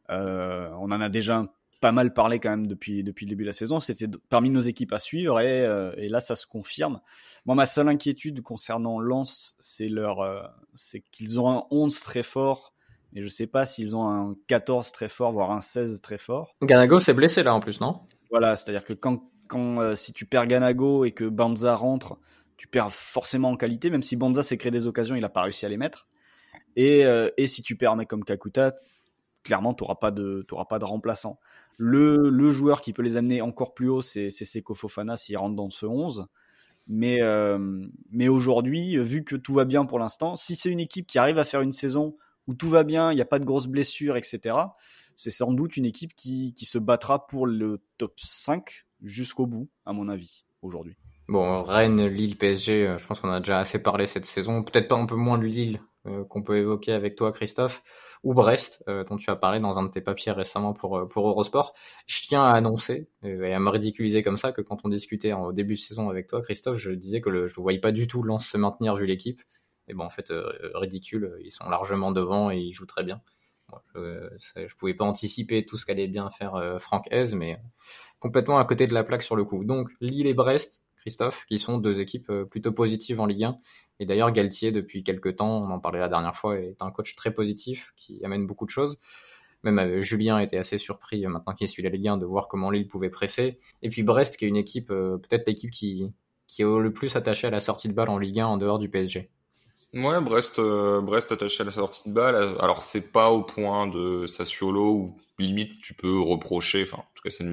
On en a déjà pas mal parlé quand même depuis le début de la saison. C'était parmi nos équipes à suivre et là ça se confirme. Moi, ma seule inquiétude concernant Lens, c'est qu'ils ont un 11 très fort, mais je sais pas s'ils ont un 14 très fort, voire un 16 très fort. Ganago s'est blessé là en plus, non? Voilà, c'est-à-dire que si tu perds Ganago et que Banza rentre, tu perds forcément en qualité, même si Banza s'est créé des occasions, il a pas réussi à les mettre. Et si tu perds un mec comme Kakuta, clairement, tu n'auras pas de remplaçant. Le joueur qui peut les amener encore plus haut, c'est Seko Fofana s'il rentre dans ce 11. Mais aujourd'hui, vu que tout va bien pour l'instant, si c'est une équipe qui arrive à faire une saison où tout va bien, il n'y a pas de grosses blessures, etc., c'est sans doute une équipe qui se battra pour le top 5 jusqu'au bout, à mon avis, aujourd'hui. Bon, Rennes, Lille, PSG, je pense qu'on a déjà assez parlé cette saison. Peut-être pas un peu moins de Lille qu'on peut évoquer avec toi, Christophe, ou Brest, dont tu as parlé dans un de tes papiers récemment pour Eurosport. Je tiens à annoncer et à me ridiculiser comme ça que quand on discutait au début de saison avec toi, Christophe, je disais que je ne voyais pas du tout Lens se maintenir vu l'équipe. Et bon, en fait, ridicule, ils sont largement devant et ils jouent très bien. Bon, je pouvais pas anticiper tout ce qu'allait bien faire Franck Hez, mais complètement à côté de la plaque sur le coup. Donc Lille et Brest, Christophe, qui sont 2 équipes plutôt positives en Ligue 1. Et d'ailleurs, Galtier, depuis quelques temps, on en parlait la dernière fois, est un coach très positif qui amène beaucoup de choses. Même Julien était assez surpris, maintenant qu'il suit la Ligue 1, de voir comment Lille pouvait presser. Et puis Brest, qui est une équipe, peut-être l'équipe qui est le plus attachée à la sortie de balle en Ligue 1 en dehors du PSG. Ouais, Brest attaché à la sortie de balle. Alors, c'est pas au point de Sassuolo où limite tu peux reprocher, enfin, en tout cas, c'est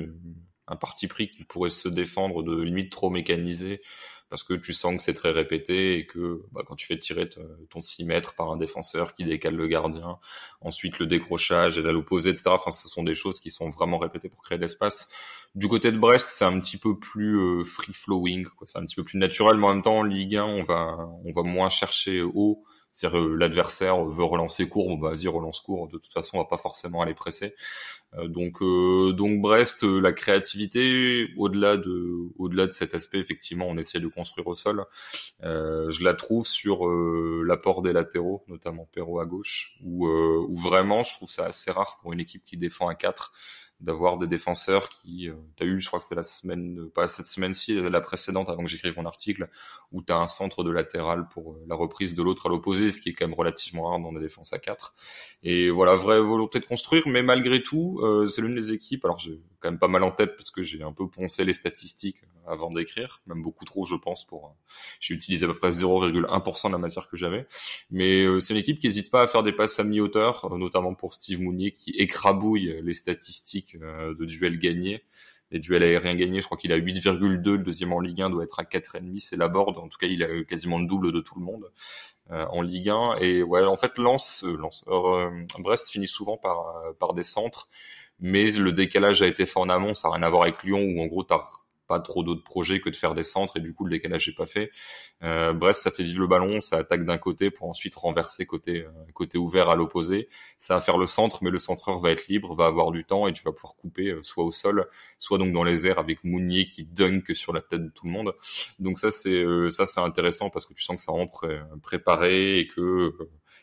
un parti pris qui pourrait se défendre de limite trop mécanisé parce que tu sens que c'est très répété et que quand tu fais tirer ton 6 mètres par un défenseur qui décale le gardien, ensuite le décrochage et à l'opposé, etc. Enfin, ce sont des choses qui sont vraiment répétées pour créer de l'espace. Du côté de Brest, c'est un petit peu plus free-flowing, quoi. C'est un petit peu plus naturel, mais en même temps, en Ligue 1, on va moins chercher haut. C'est-à-dire l'adversaire veut relancer court, bon vas-y, relance court. De toute façon, on va pas forcément aller presser. Donc Brest, la créativité, au-delà de cet aspect, effectivement, on essaie de construire au sol. Je la trouve sur l'apport des latéraux, notamment Perraud à gauche, où vraiment, je trouve ça assez rare pour une équipe qui défend à 4, d'avoir des défenseurs qui, t'as eu, je crois que c'était la semaine, pas cette semaine-ci, la précédente avant que j'écrive mon article, où t'as un centre de latéral pour la reprise de l'autre à l'opposé, ce qui est quand même relativement rare dans des défenses à 4. Et voilà, vraie volonté de construire, mais malgré tout, c'est l'une des équipes, alors j'ai quand même pas mal en tête parce que j'ai un peu poncé les statistiques avant d'écrire, même beaucoup trop je pense j'ai utilisé à peu près 0,1% de la matière que j'avais, mais c'est une équipe qui n'hésite pas à faire des passes à mi-hauteur, notamment pour Steve Mounier qui écrabouille les statistiques de duels gagnés. Les duels aériens gagnés, je crois qu'il a 8,2, le deuxième en Ligue 1 doit être à 4,5, c'est Laborde, en tout cas il a quasiment le double de tout le monde en Ligue 1, et ouais, en fait Brest finit souvent par des centres, mais le décalage a été fait en amont, ça n'a rien à voir avec Lyon, où en gros t'as pas trop d'autres projets que de faire des centres, et du coup le décalage n'est pas fait. Brest, ça fait vivre le ballon, ça attaque d'un côté pour ensuite renverser côté ouvert à l'opposé. Ça va faire le centre, mais le centreur va être libre, va avoir du temps, et tu vas pouvoir couper soit au sol, soit donc dans les airs avec Mounier qui dunk sur la tête de tout le monde. Donc ça c'est intéressant parce que tu sens que c'est vraiment préparé et que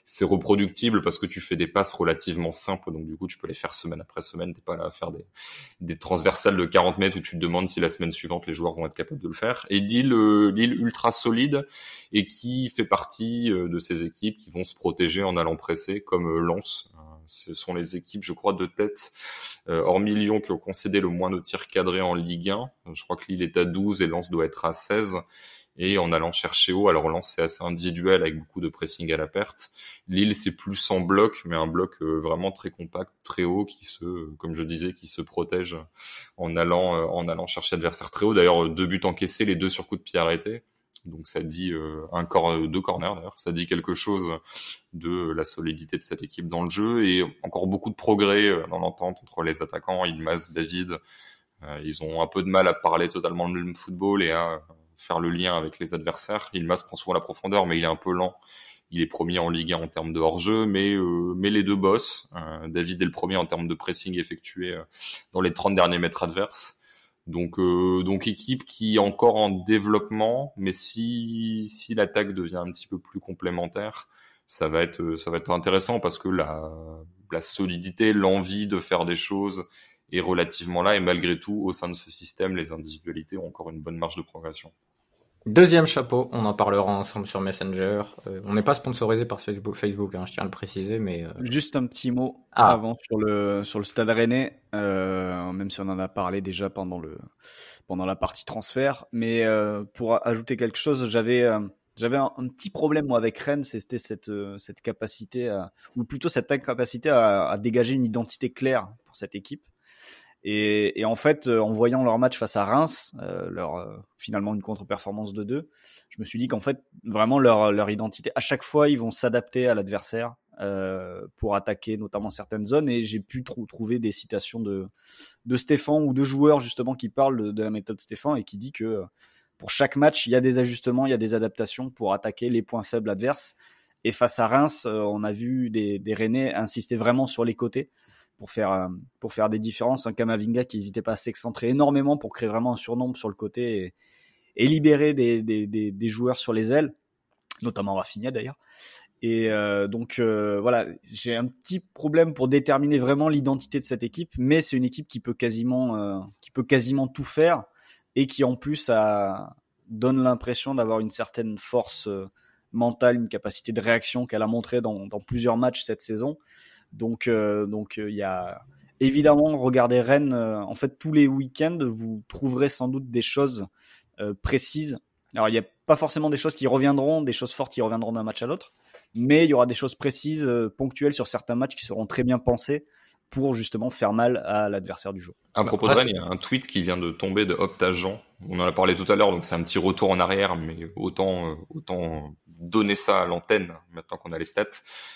c'est reproductible parce que tu fais des passes relativement simples, donc du coup tu peux les faire semaine après semaine, t'es pas là à faire des transversales de 40 mètres où tu te demandes si la semaine suivante les joueurs vont être capables de le faire. Et Lille ultra solide et qui fait partie de ces équipes qui vont se protéger en allant presser comme Lens. Ce sont les équipes, je crois, de tête, hormis Lyon, qui ont concédé le moins de tirs cadrés en Ligue 1. Je crois que Lille est à 12 et Lens doit être à 16. Et en allant chercher haut, alors Lens c'est assez individuel avec beaucoup de pressing à la perte. Lille c'est plus en bloc, mais un bloc vraiment très compact, très haut, comme je disais, qui se protège en allant chercher l'adversaire très haut. D'ailleurs 2 buts encaissés, les 2 sur coup de pied arrêtés. Donc ça dit 2 corners d'ailleurs, ça dit quelque chose de la solidité de cette équipe dans le jeu et encore beaucoup de progrès dans l'entente entre les attaquants, Yilmaz, David. Ils ont un peu de mal à parler totalement le même football et à faire le lien avec les adversaires. Yilmaz prend souvent la profondeur, mais il est un peu lent. Il est premier en Ligue 1 en termes de hors-jeu, mais les deux bossent. David est le premier en termes de pressing effectué dans les 30 derniers mètres adverses. Donc équipe qui est encore en développement, mais si l'attaque devient un petit peu plus complémentaire, ça va être intéressant parce que la solidité, l'envie de faire des choses est relativement là, et malgré tout, au sein de ce système, les individualités ont encore une bonne marge de progression. Deuxième chapeau, on en parlera ensemble sur Messenger. On n'est pas sponsorisé par Facebook, je tiens à le préciser, mais... Juste un petit mot avant sur le Stade Rennais, même si on en a parlé déjà pendant la partie transfert, mais pour ajouter quelque chose, j'avais un petit problème moi avec Rennes, c'était cette capacité ou plutôt cette incapacité à dégager une identité claire pour cette équipe. Et en fait, en voyant leur match face à Reims, finalement une contre-performance de 2, je me suis dit qu'en fait, vraiment leur identité, à chaque fois, ils vont s'adapter à l'adversaire pour attaquer notamment certaines zones. Et j'ai pu trouver des citations de Stéphane ou de joueurs justement qui parlent de la méthode Stéphane et qui dit que pour chaque match, il y a des ajustements, il y a des adaptations pour attaquer les points faibles adverses. Et face à Reims, on a vu des Rennais insister vraiment sur les côtés pour faire des différences. Un Kamavinga qui n'hésitait pas à s'excentrer énormément pour créer vraiment un surnombre sur le côté et libérer des joueurs sur les ailes, notamment Rafinha d'ailleurs. Et donc voilà, j'ai un petit problème pour déterminer vraiment l'identité de cette équipe, mais c'est une équipe qui peut quasiment tout faire et qui en plus donne l'impression d'avoir une certaine force mentale, une capacité de réaction qu'elle a montré dans plusieurs matchs cette saison. Donc il y a évidemment, regardez Rennes, en fait tous les week-ends vous trouverez sans doute des choses précises. Alors il n'y a pas forcément des choses qui reviendront, des choses fortes qui reviendront d'un match à l'autre, mais il y aura des choses précises, ponctuelles sur certains matchs qui seront très bien pensés pour justement faire mal à l'adversaire du jour. À propos de Rennes, il y a un tweet qui vient de tomber de Optajean. On en a parlé tout à l'heure, donc c'est un petit retour en arrière, mais autant donner ça à l'antenne maintenant qu'on a les stats.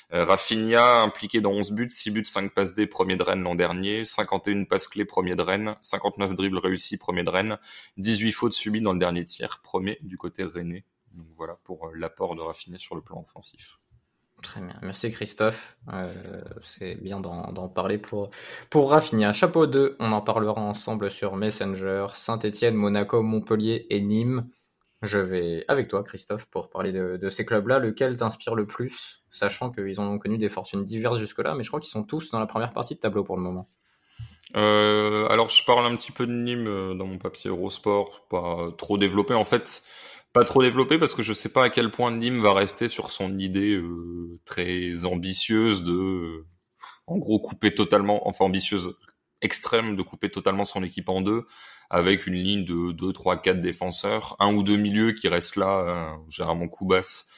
Rafinha impliqué dans 11 buts, 6 buts, 5 passes D, premier de Rennes l'an dernier, 51 passes clés, premier de Rennes, 59 dribbles réussis, premier de Rennes, 18 fautes subies dans le dernier tiers, premier du côté rennais. Donc voilà pour l'apport de Rafinha sur le plan offensif. Très bien, merci Christophe, c'est bien d'en parler pour Rafinha. Chapeau 2, on en parlera ensemble sur Messenger, Saint-Etienne, Monaco, Montpellier et Nîmes. Je vais avec toi Christophe pour parler de ces clubs-là. Lequel t'inspire le plus, sachant qu'ils ont connu des fortunes diverses jusque-là, mais je crois qu'ils sont tous dans la première partie de tableau pour le moment. Alors, je parle un petit peu de Nîmes dans mon papier Eurosport, pas trop développé. En fait, pas trop développé parce que je sais pas à quel point Nîmes va rester sur son idée très ambitieuse de, en gros, couper totalement, enfin ambitieuse, extrême, de couper totalement son équipe en deux, avec une ligne de 2, 3, 4 défenseurs, un ou deux milieux qui restent là, généralement Koubas,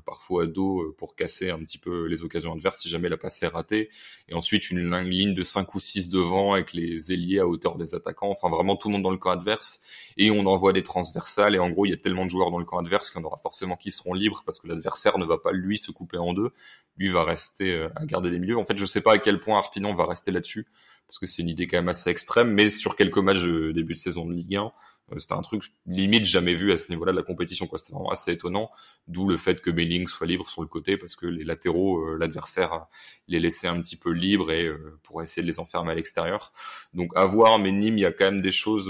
parfois à dos pour casser un petit peu les occasions adverses si jamais la passe est ratée, et ensuite une ligne de 5 ou 6 devant avec les ailiers à hauteur des attaquants, enfin vraiment tout le monde dans le camp adverse, et on envoie des transversales, et en gros il y a tellement de joueurs dans le camp adverse qu'il y en aura forcément qui seront libres parce que l'adversaire ne va pas lui se couper en deux, lui va rester à garder des milieux. En fait, je sais pas à quel point Arpinon va rester là-dessus parce que c'est une idée quand même assez extrême, mais sur quelques matchs de début de saison de Ligue 1, c'était un truc limite jamais vu à ce niveau-là de la compétition, quoi. C'était vraiment assez étonnant, d'où le fait que Belling soit libre sur le côté parce que les latéraux, l'adversaire les laissait un petit peu libres et pour essayer de les enfermer à l'extérieur. Donc à voir, mais Nîmes, il y a quand même des choses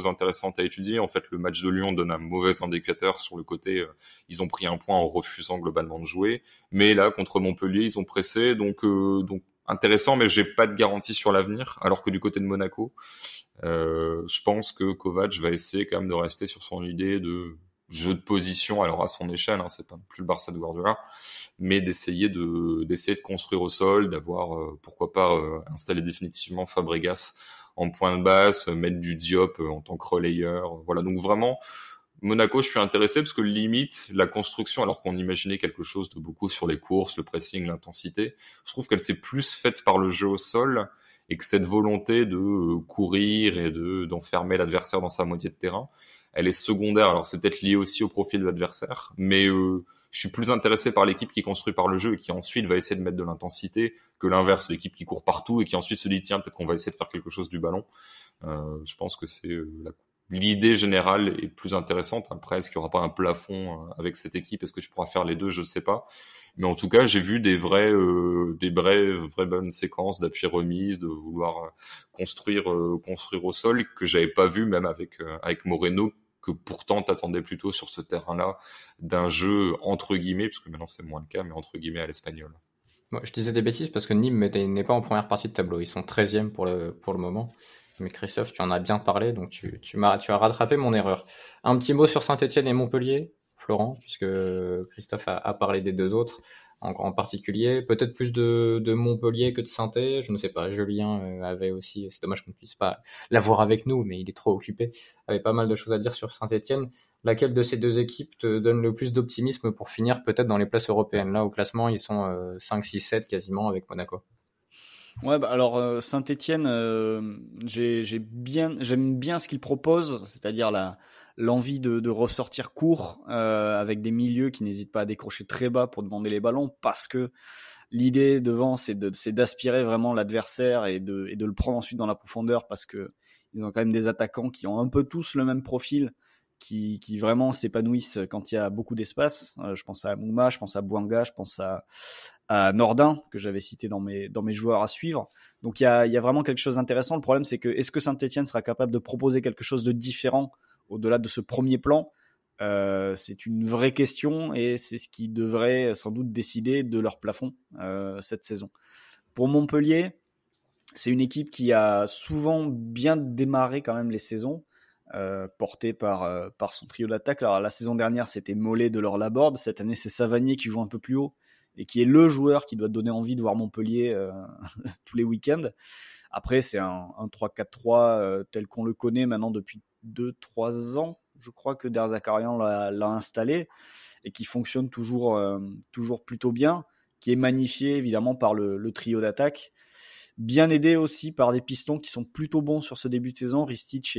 intéressantes à étudier. En fait, le match de Lyon donne un mauvais indicateur sur le côté. Ils ont pris un point en refusant globalement de jouer, mais là contre Montpellier, ils ont pressé, donc intéressant, mais j'ai pas de garantie sur l'avenir. Alors que du côté de Monaco, je pense que Kovac va essayer quand même de rester sur son idée de jeu de position, alors à son échelle, hein, c'est pas plus le Barça de Guardiola, mais d'essayer de construire au sol, d'avoir pourquoi pas installer définitivement Fabregas en point de basse, mettre du Diop en tant que relayeur, voilà. Donc vraiment Monaco, je suis intéressé parce que limite la construction, alors qu'on imaginait quelque chose de beaucoup sur les courses, le pressing, l'intensité, je trouve qu'elle s'est plus faite par le jeu au sol et que cette volonté de courir et d'enfermer l'adversaire dans sa moitié de terrain, elle est secondaire. Alors c'est peut-être lié aussi au profil de l'adversaire, mais je suis plus intéressé par l'équipe qui construit par le jeu et qui ensuite va essayer de mettre de l'intensité que l'inverse, l'équipe qui court partout et qui ensuite se dit tiens, peut-être qu'on va essayer de faire quelque chose du ballon. Je pense que c'est l'idée générale est plus intéressante. Après, est-ce qu'il y aura pas un plafond avec cette équipe? Est-ce que tu pourras faire les deux? Je ne sais pas. Mais en tout cas, j'ai vu des vraies bonnes séquences d'appui remise, de vouloir construire au sol que j'avais pas vu même avec Moreno, que pourtant t'attendais plutôt sur ce terrain-là d'un jeu entre guillemets, parce que maintenant c'est moins le cas, mais entre guillemets à l'espagnol. Ouais, je disais des bêtises parce que Nîmes n'est pas en première partie de tableau. Ils sont 13e pour le moment. Mais Christophe, tu en as bien parlé, donc tu as rattrapé mon erreur. Un petit mot sur Saint-Etienne et Montpellier, Florent, puisque Christophe a parlé des deux autres en particulier. Peut-être plus de Montpellier que de Saint-Etienne, je ne sais pas. Julien avait aussi, c'est dommage qu'on ne puisse pas l'avoir avec nous, mais il est trop occupé, avait pas mal de choses à dire sur Saint-Etienne. Laquelle de ces deux équipes te donne le plus d'optimisme pour finir peut-être dans les places européennes? Là, au classement, ils sont 5, 6, 7 quasiment avec Monaco. Ouais, bah alors Saint-Étienne, j'aime bien ce qu'il propose, c'est-à-dire l'envie de ressortir court avec des milieux qui n'hésitent pas à décrocher très bas pour demander les ballons, parce que l'idée devant c'est d'aspirer vraiment l'adversaire et de le prendre ensuite dans la profondeur, parce que ils ont quand même des attaquants qui ont un peu tous le même profil, qui vraiment s'épanouissent quand il y a beaucoup d'espace. Je pense à Mouma, je pense à Bouanga, je pense à Nordin, que j'avais cité dans mes joueurs à suivre. Donc il y a vraiment quelque chose d'intéressant. Le problème, c'est que est-ce que Saint-Etienne sera capable de proposer quelque chose de différent au-delà de ce premier plan? C'est une vraie question et c'est ce qui devrait sans doute décider de leur plafond cette saison. Pour Montpellier, c'est une équipe qui a souvent bien démarré quand même les saisons, portée par son trio d'attaque. Alors la saison dernière, c'était Mollet, Delors, Laborde. Cette année, c'est Savanier qui joue un peu plus haut et qui est le joueur qui doit donner envie de voir Montpellier tous les week-ends. Après, c'est un 3-4-3 tel qu'on le connaît maintenant depuis 2-3 ans. Je crois que Der Zakarian l'a installé et qui fonctionne toujours plutôt bien, qui est magnifié évidemment par le trio d'attaque. Bien aidé aussi par des pistons qui sont plutôt bons sur ce début de saison, Ristic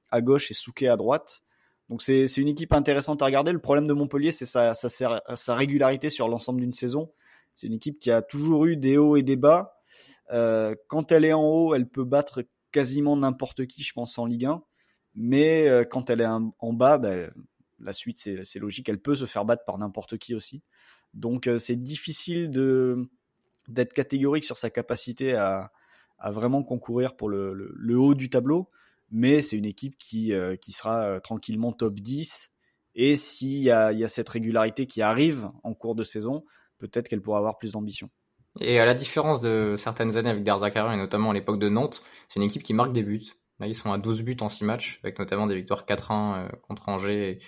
à gauche et Souquet à droite. Donc c'est une équipe intéressante à regarder. Le problème de Montpellier, c'est sa régularité sur l'ensemble d'une saison. C'est une équipe qui a toujours eu des hauts et des bas. Quand elle est en haut, elle peut battre quasiment n'importe qui, je pense, en Ligue 1. Mais quand elle est en bas, la suite, c'est logique. Elle peut se faire battre par n'importe qui aussi. Donc c'est difficile d'être catégorique sur sa capacité à vraiment concourir pour le haut du tableau, mais c'est une équipe qui sera tranquillement top 10, et s'il y a cette régularité qui arrive en cours de saison, peut-être qu'elle pourra avoir plus d'ambition. Et à la différence de certaines années avec Derzakarian et notamment à l'époque de Nantes, c'est une équipe qui marque des buts. Là, ils sont à 12 buts en 6 matchs, avec notamment des victoires 4-1 contre Angers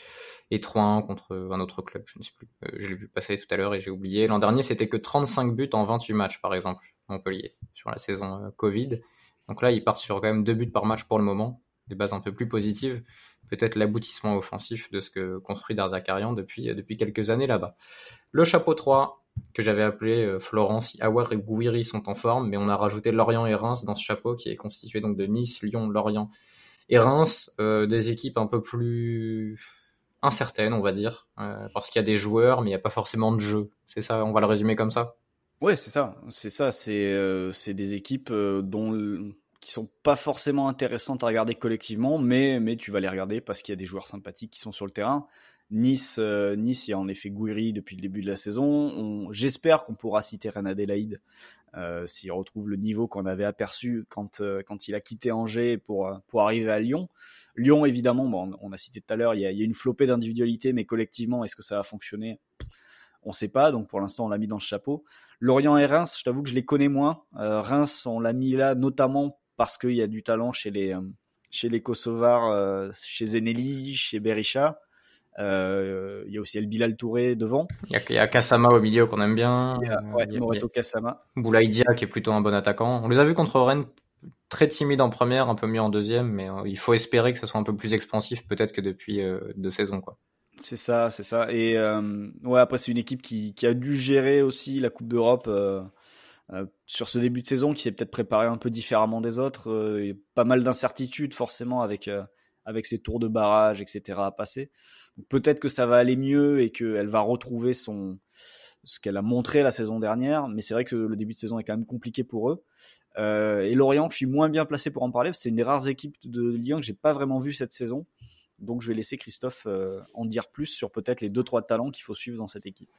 et 3-1 contre un autre club, je ne sais plus. Je l'ai vu passer tout à l'heure et j'ai oublié. L'an dernier, c'était que 35 buts en 28 matchs, par exemple, Montpellier, sur la saison Covid. Donc là, ils partent sur quand même 2 buts par match pour le moment, des bases un peu plus positives. Peut-être l'aboutissement offensif de ce que construit Derzakarian depuis quelques années là-bas. Le chapeau 3, que j'avais appelé Florence, Aouar et Gouiri sont en forme, mais on a rajouté Lorient et Reims dans ce chapeau qui est constitué donc de Nice, Lyon, Lorient et Reims, des équipes un peu plus incertaines, on va dire, parce qu'il y a des joueurs, mais il n'y a pas forcément de jeu. C'est ça, on va le résumer comme ça. Ouais, c'est ça. C'est des équipes qui sont pas forcément intéressantes à regarder collectivement, mais tu vas les regarder parce qu'il y a des joueurs sympathiques qui sont sur le terrain. Nice, il y a en effet Gouiri depuis le début de la saison. J'espère qu'on pourra citer Reine Adélaïde s'il retrouve le niveau qu'on avait aperçu quand il a quitté Angers pour arriver à Lyon. Lyon, évidemment, bon, on a cité tout à l'heure, il y a une flopée d'individualités, mais collectivement, est-ce que ça va fonctionner ? On ne sait pas, donc pour l'instant, on l'a mis dans ce chapeau. Lorient et Reims, je t'avoue que je les connais moins. Reims, on l'a mis là notamment parce qu'il y a du talent chez les Kosovars, chez Zeneli, chez Berisha. Il y a aussi El Bilal Touré devant. Il y a Kassama au milieu qu'on aime bien. Il y a Moreto Kassama. Boulaïdia qui est plutôt un bon attaquant. On les a vus contre Rennes, très timide en première, un peu mieux en deuxième, mais il faut espérer que ce soit un peu plus expansif peut-être que depuis 2 saisons, quoi. C'est ça. Et après c'est une équipe qui a dû gérer aussi la Coupe d'Europe sur ce début de saison, qui s'est peut-être préparé un peu différemment des autres. Il y a pas mal d'incertitudes forcément avec ses tours de barrage, etc. à passer. Donc, peut-être que ça va aller mieux et qu'elle va retrouver ce qu'elle a montré la saison dernière, mais c'est vrai que le début de saison est quand même compliqué pour eux. Et Lorient, je suis moins bien placé pour en parler, parce que c'est une des rares équipes de Ligue 1 que j'ai pas vraiment vu cette saison. Donc je vais laisser Christophe en dire plus sur peut-être les 2-3 talents qu'il faut suivre dans cette équipe.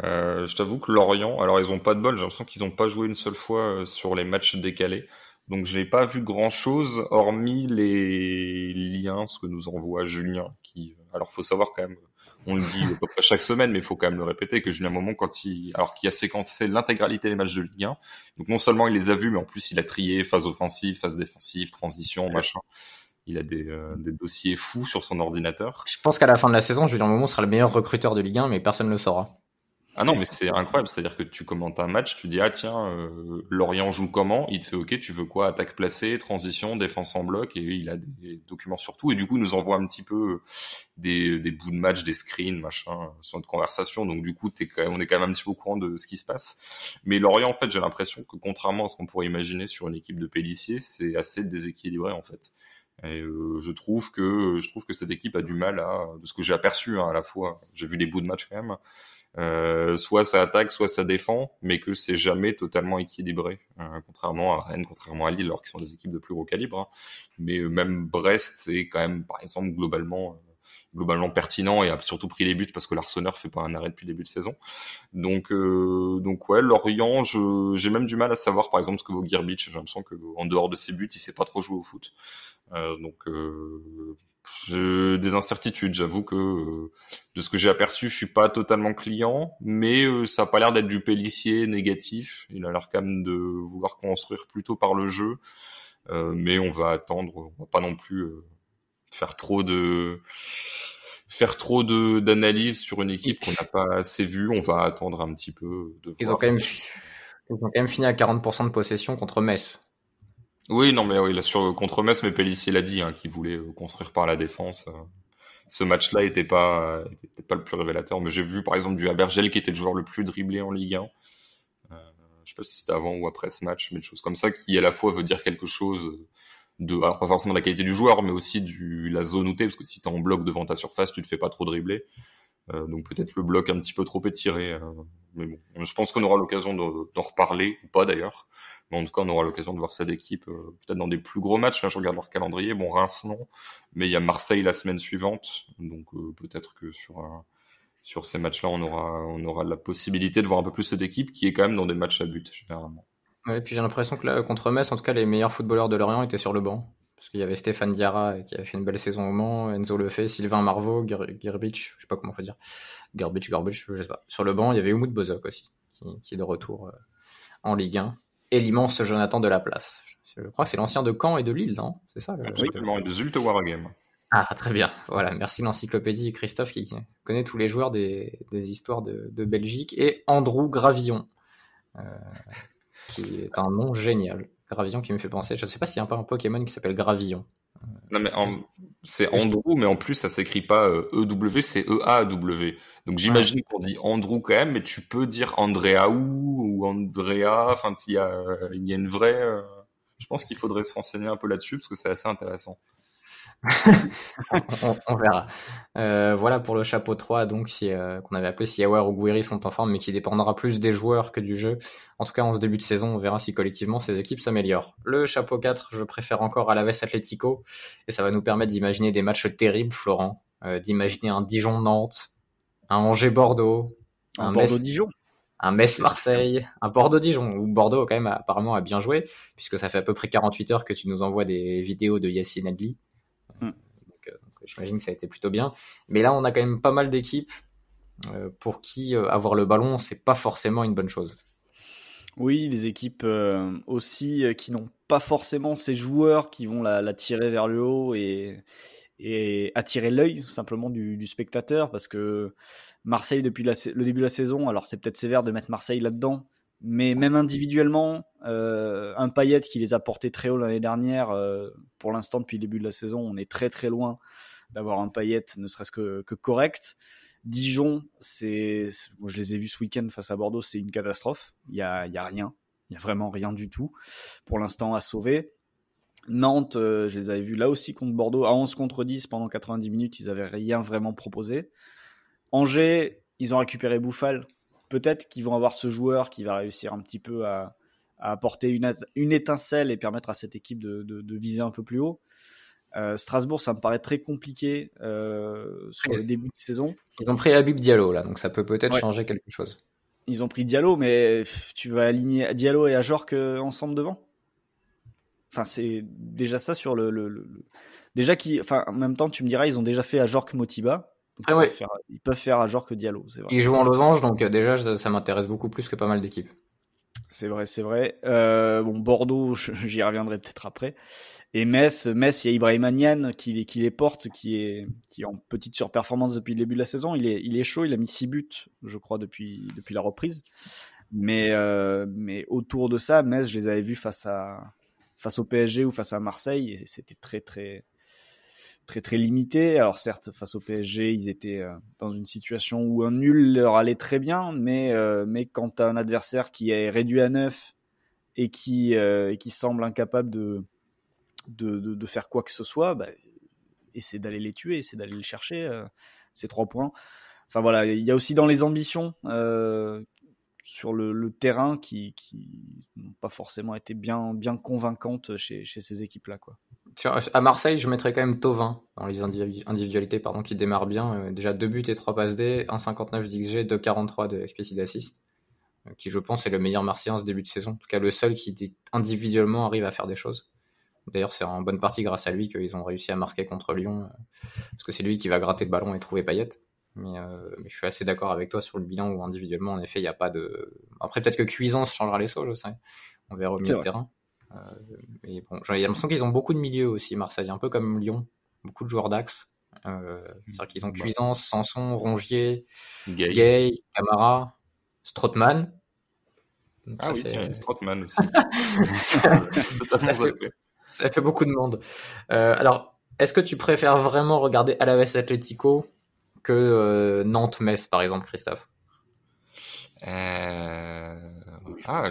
Je t'avoue que Lorient, alors ils ont pas de bol, j'ai l'impression qu'ils ont pas joué une seule fois sur les matchs décalés. Donc je n'ai pas vu grand-chose, hormis les liens, ce que nous envoie Julien. Alors faut savoir quand même, on le dit à peu près chaque semaine, mais il faut quand même le répéter, que Julien Momon, qui a séquencé l'intégralité des matchs de Ligue 1, donc non seulement il les a vus, mais en plus il a trié phase offensive, phase défensive, transition, machin. Il a des dossiers fous sur son ordinateur. Je pense qu'à la fin de la saison, Julien Momon sera le meilleur recruteur de Ligue 1, mais personne ne le saura. Ah non, mais c'est incroyable. C'est-à-dire que tu commentes un match, tu dis, ah tiens, Lorient joue comment? Il te fait, ok, tu veux quoi? Attaque placée, transition, défense en bloc, et il a des documents sur tout. Et du coup, il nous envoie un petit peu des bouts de match, des screens, machin, sur notre conversation. Donc du coup, on est quand même un petit peu au courant de ce qui se passe. Mais Lorient, en fait, j'ai l'impression que contrairement à ce qu'on pourrait imaginer sur une équipe de Pélissier, c'est assez déséquilibré, en fait. Et je trouve que cette équipe a du mal de ce que j'ai aperçu, hein, à la fois. J'ai vu des bouts de match quand même. Soit ça attaque, soit ça défend, mais que c'est jamais totalement équilibré, contrairement à Rennes, contrairement à Lille, alors qu'ils sont des équipes de plus gros calibre. Hein. Mais même Brest, c'est quand même, par exemple, globalement pertinent et a surtout pris les buts parce que l'Arseneur fait pas un arrêt depuis le début de saison. Donc ouais, Lorient, j'ai même du mal à savoir, par exemple, ce que vaut Girbic. J'ai l'impression que en dehors de ses buts, il sait pas trop jouer au foot. J'ai des incertitudes. J'avoue que de ce que j'ai aperçu, je suis pas totalement client, mais ça a pas l'air d'être du Pélissier négatif. Il a l'air quand même de vouloir construire plutôt par le jeu, mais on va attendre. On va pas non plus faire trop d'analyse sur une équipe qu'on n'a pas assez vue. On va attendre un petit peu de Ils voir. ont quand même fini à 40% de possession contre Metz. Oui, non, mais oui, là, contre Metz, mais Pélissier l'a dit, hein, qu'il voulait construire par la défense. Ce match-là était peut-être pas le plus révélateur, mais j'ai vu, par exemple, du Abergel qui était le joueur le plus dribblé en Ligue 1. Je sais pas si c'était avant ou après ce match, mais des choses comme ça qui, à la fois, veut dire quelque chose alors pas forcément de la qualité du joueur, mais aussi la zone où t'es, parce que si t'es en bloc devant ta surface, tu te fais pas trop dribbler. Donc peut-être le bloc un petit peu trop étiré. Mais bon, je pense qu'on aura l'occasion d'en reparler, ou pas d'ailleurs. Mais en tout cas, on aura l'occasion de voir cette équipe peut-être dans des plus gros matchs. Là, je regarde leur calendrier. Bon, Reims, non. Mais il y a Marseille la semaine suivante. Donc peut-être que sur ces matchs-là, on aura la possibilité de voir un peu plus cette équipe qui est quand même dans des matchs à but, généralement. Ouais, et puis j'ai l'impression que là, contre Metz, en tout cas, les meilleurs footballeurs de Lorient étaient sur le banc. Parce qu'il y avait Stéphane Diarra qui avait fait une belle saison au Mans, Enzo Lefebvre, Sylvain Marvaux, Girbic, je sais pas comment on peut dire. Girbic, je sais pas. Sur le banc, il y avait Umut Bozok aussi, qui est de retour en Ligue 1. Et l'immense Jonathan Delaplace. Je crois que c'est l'ancien de Caen et de Lille, non? C'est ça? Absolument, et de Zulte Waregem. Ah, très bien. Voilà, merci l'encyclopédie Christophe qui connaît tous les joueurs des histoires de Belgique. Et Andrew Gravillon, qui est un nom génial. Gravillon qui me fait penser, je ne sais pas s'il y a un Pokémon qui s'appelle Gravillon. Non mais c'est Andrew, mais en plus ça s'écrit pas EW, c'est EAW. Donc j'imagine qu'on dit Andrew quand même, mais tu peux dire Andreaou ou Andrea. Enfin, il y a une vraie. Je pense qu'il faudrait se renseigner un peu là-dessus parce que c'est assez intéressant. on verra. Voilà pour le chapeau 3, donc qu'on avait appelé si Aouar ou Gouiri sont en forme, mais qui dépendra plus des joueurs que du jeu. En tout cas, en ce début de saison, on verra si collectivement ces équipes s'améliorent. Le chapeau 4, je préfère encore Alaves Atlético, et ça va nous permettre d'imaginer des matchs terribles, Florent, d'imaginer un Dijon-Nantes, un Angers-Bordeaux, un Bordeaux-Dijon, un Metz-Marseille, un Bordeaux-Dijon, où Bordeaux quand même apparemment a bien joué, puisque ça fait à peu près 48 heures que tu nous envoies des vidéos de Yacine Adli. Donc, j'imagine que ça a été plutôt bien. Mais là, on a quand même pas mal d'équipes pour qui avoir le ballon, c'est pas forcément une bonne chose. Oui, des équipes aussi qui n'ont pas forcément ces joueurs qui vont la tirer vers le haut et attirer l'œil simplement du spectateur, parce que Marseille, depuis le début de la saison, alors c'est peut-être sévère de mettre Marseille là-dedans, mais même individuellement, un Payet qui les a portés très haut l'année dernière, pour l'instant depuis le début de la saison, on est très très loin d'avoir un Payet ne serait-ce que correct. Dijon, moi, je les ai vus ce week-end face à Bordeaux, c'est une catastrophe. Il y a rien, il y a vraiment rien du tout pour l'instant à sauver. Nantes, je les avais vus là aussi contre Bordeaux à 11 contre 10 pendant 90 minutes, ils avaient rien vraiment proposé. Angers, ils ont récupéré Bouffal. Peut-être qu'ils vont avoir ce joueur qui va réussir un petit peu à apporter une étincelle et permettre à cette équipe de viser un peu plus haut. Strasbourg, ça me paraît très compliqué sur le début de saison. Ils ont pris Habib Diallo là, donc ça peut peut-être changer quelque chose. Ils ont pris Diallo, mais tu vas aligner Diallo et Ajorc ensemble devant. Enfin, c'est déjà ça sur déjà en même temps, tu me diras, ils ont déjà fait Ajorc Motiba. Donc ils peuvent faire Ajorc Diallo, c'est vrai. Ils jouent en losange, donc déjà ça m'intéresse beaucoup plus que pas mal d'équipes. C'est vrai. Bordeaux, j'y reviendrai peut-être après. Et Metz, il y a Ibrahima Niane qui les porte, qui est en petite surperformance depuis le début de la saison. Il est chaud, il a mis 6 buts, je crois, depuis la reprise. Mais autour de ça, Metz, je les avais vus face au PSG ou face à Marseille, et c'était très très très très limité. Alors certes, face au PSG, ils étaient dans une situation où un nul leur allait très bien, mais quand tu as un adversaire qui est réduit à 9 et qui semble incapable de faire quoi que ce soit, essaie d'aller les tuer, essaie d'aller les chercher, ces 3 points. Enfin voilà, il y a aussi dans les ambitions sur le terrain qui n'ont pas forcément été bien convaincantes chez ces équipes-là, quoi. À Marseille, je mettrais quand même Thauvin dans les individualités, qui démarre bien. Déjà 2 buts et 3 passes D, 1,59 d'XG, 2,43 de expected assist, qui je pense est le meilleur Marseillais en ce début de saison. En tout cas, le seul qui individuellement arrive à faire des choses. D'ailleurs, c'est en bonne partie grâce à lui qu'ils ont réussi à marquer contre Lyon, parce que c'est lui qui va gratter le ballon et trouver Payet. Mais je suis assez d'accord avec toi sur le bilan où individuellement, en effet, il n'y a pas de... Après, peut-être que Cuisance changera les sauts, je sais. On verra au milieu de terrain. Mais bon, j'ai l'impression qu'ils ont beaucoup de milieux aussi, Marseille, un peu comme Lyon. Beaucoup de joueurs d'axe. C'est-à-dire qu'ils ont Cuisance, Sanson, Rongier, Gay, Camara, Strootman. Strootman aussi. Ça fait beaucoup de monde. Alors, est-ce que tu préfères vraiment regarder Alaves Atlético que Nantes-Metz, par exemple, Christophe?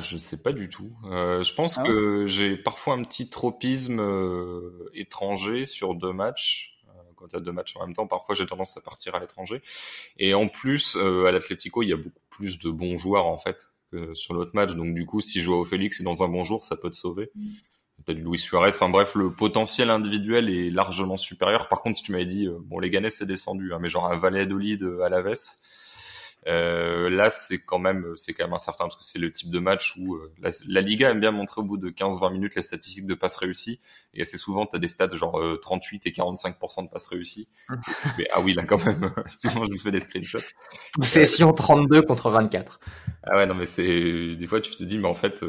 Je sais pas du tout. Je pense que j'ai parfois un petit tropisme étranger sur 2 matchs. Quand il y a 2 matchs en même temps, parfois j'ai tendance à partir à l'étranger. Et en plus, à l'Atlético, il y a beaucoup plus de bons joueurs en fait que sur l'autre match. Donc du coup, si Joao Félix est dans un bon jour, ça peut te sauver. T'as du Luis Suarez. Enfin bref, le potentiel individuel est largement supérieur. Par contre, si tu m'avais dit, les Ganais c'est descendu, mais genre un Valladolid à Alaves, là c'est quand même incertain parce que c'est le type de match où la Liga aime bien montrer au bout de 15-20 minutes les statistiques de passes réussies, et assez souvent t'as des stats genre 38 et 45% de passes réussies. Mais oui, là quand même souvent je lui fais des screenshots. Session 32 contre 24. Ah ouais, non, mais des fois, tu te dis, mais en fait,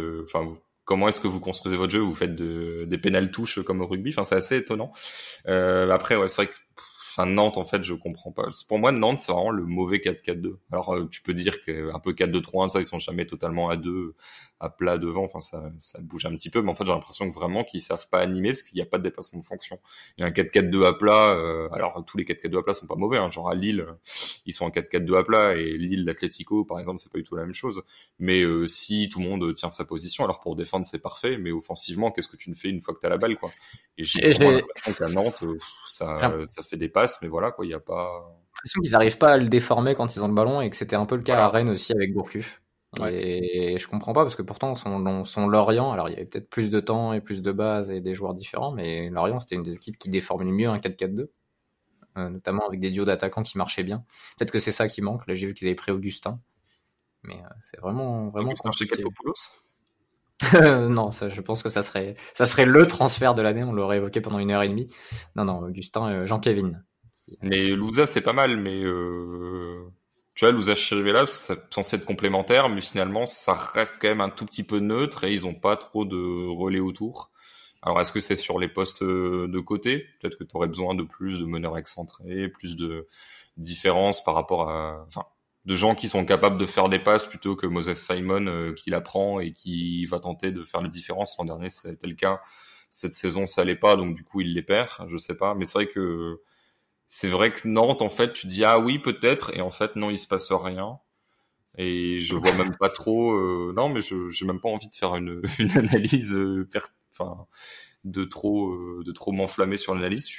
comment est-ce que vous construisez votre jeu? Vous faites des pénales touches comme au rugby. Enfin, c'est assez étonnant. Après, ouais, c'est vrai que, Nantes, en fait, je comprends pas. Pour moi, Nantes, c'est vraiment le mauvais 4-4-2. Alors, tu peux dire qu'un peu 4-2-3-1, ça, ils sont jamais totalement à deux, à plat devant. Enfin, ça bouge un petit peu, mais en fait, j'ai l'impression que vraiment qu'ils savent pas animer parce qu'il n'y a pas de dépassement de fonction. Il y a un 4-4-2 à plat. Alors, tous les 4-4-2 à plat sont pas mauvais, hein. Genre à Lille, ils sont en 4-4-2 à plat, et Lille, l'Atlético, par exemple, c'est pas du tout la même chose. Mais si tout le monde tient sa position, alors pour défendre, c'est parfait, mais offensivement, qu'est-ce que tu ne fais une fois que t'as la balle, quoi? Et j'ai vraiment l'impression qu'à Nantes, ça fait des passes, mais voilà, quoi, il y a pas. L'impression qu'ils n'arrivent pas à le déformer quand ils ont le ballon et que c'était un peu le cas à Voilà. Rennes aussi avec Gourcuff. Ouais. Et je comprends pas parce que pourtant son Lorient, alors il y avait peut-être plus de temps et plus de bases et des joueurs différents, mais Lorient c'était une des équipes qui déformait le mieux un 4-4-2, notamment avec des duos d'attaquants qui marchaient bien. Peut-être que c'est ça qui manque. Là j'ai vu qu'ils avaient pris Augustin, mais c'est vraiment Augustin compliqué. Chéquet-Popoulos. Non, ça, je pense que ça serait le transfert de l'année. On l'aurait évoqué pendant 1 heure et demie. Non, Augustin, Jean-Kévin. Mais Louza, c'est pas mal, mais tu vois, Louza Chirivella, c'est censé être complémentaire, mais finalement, ça reste quand même un tout petit peu neutre et ils ont pas trop de relais autour. Alors, est-ce que c'est sur les postes de côté? Peut-être que tu aurais besoin de plus de meneurs excentrés, plus de différence par rapport de gens qui sont capables de faire des passes plutôt que Moses Simon qui la prend et qui va tenter de faire la différence. L'an dernier, c'était le cas. Cette saison, ça l'est pas, donc du coup, il les perd. Je sais pas, mais c'est vrai que Nantes, en fait, tu dis ah oui peut-être, et en fait non, il se passe rien. Et je vois même pas trop. Non, mais j'ai même pas envie de faire une analyse, de trop m'enflammer sur l'analyse.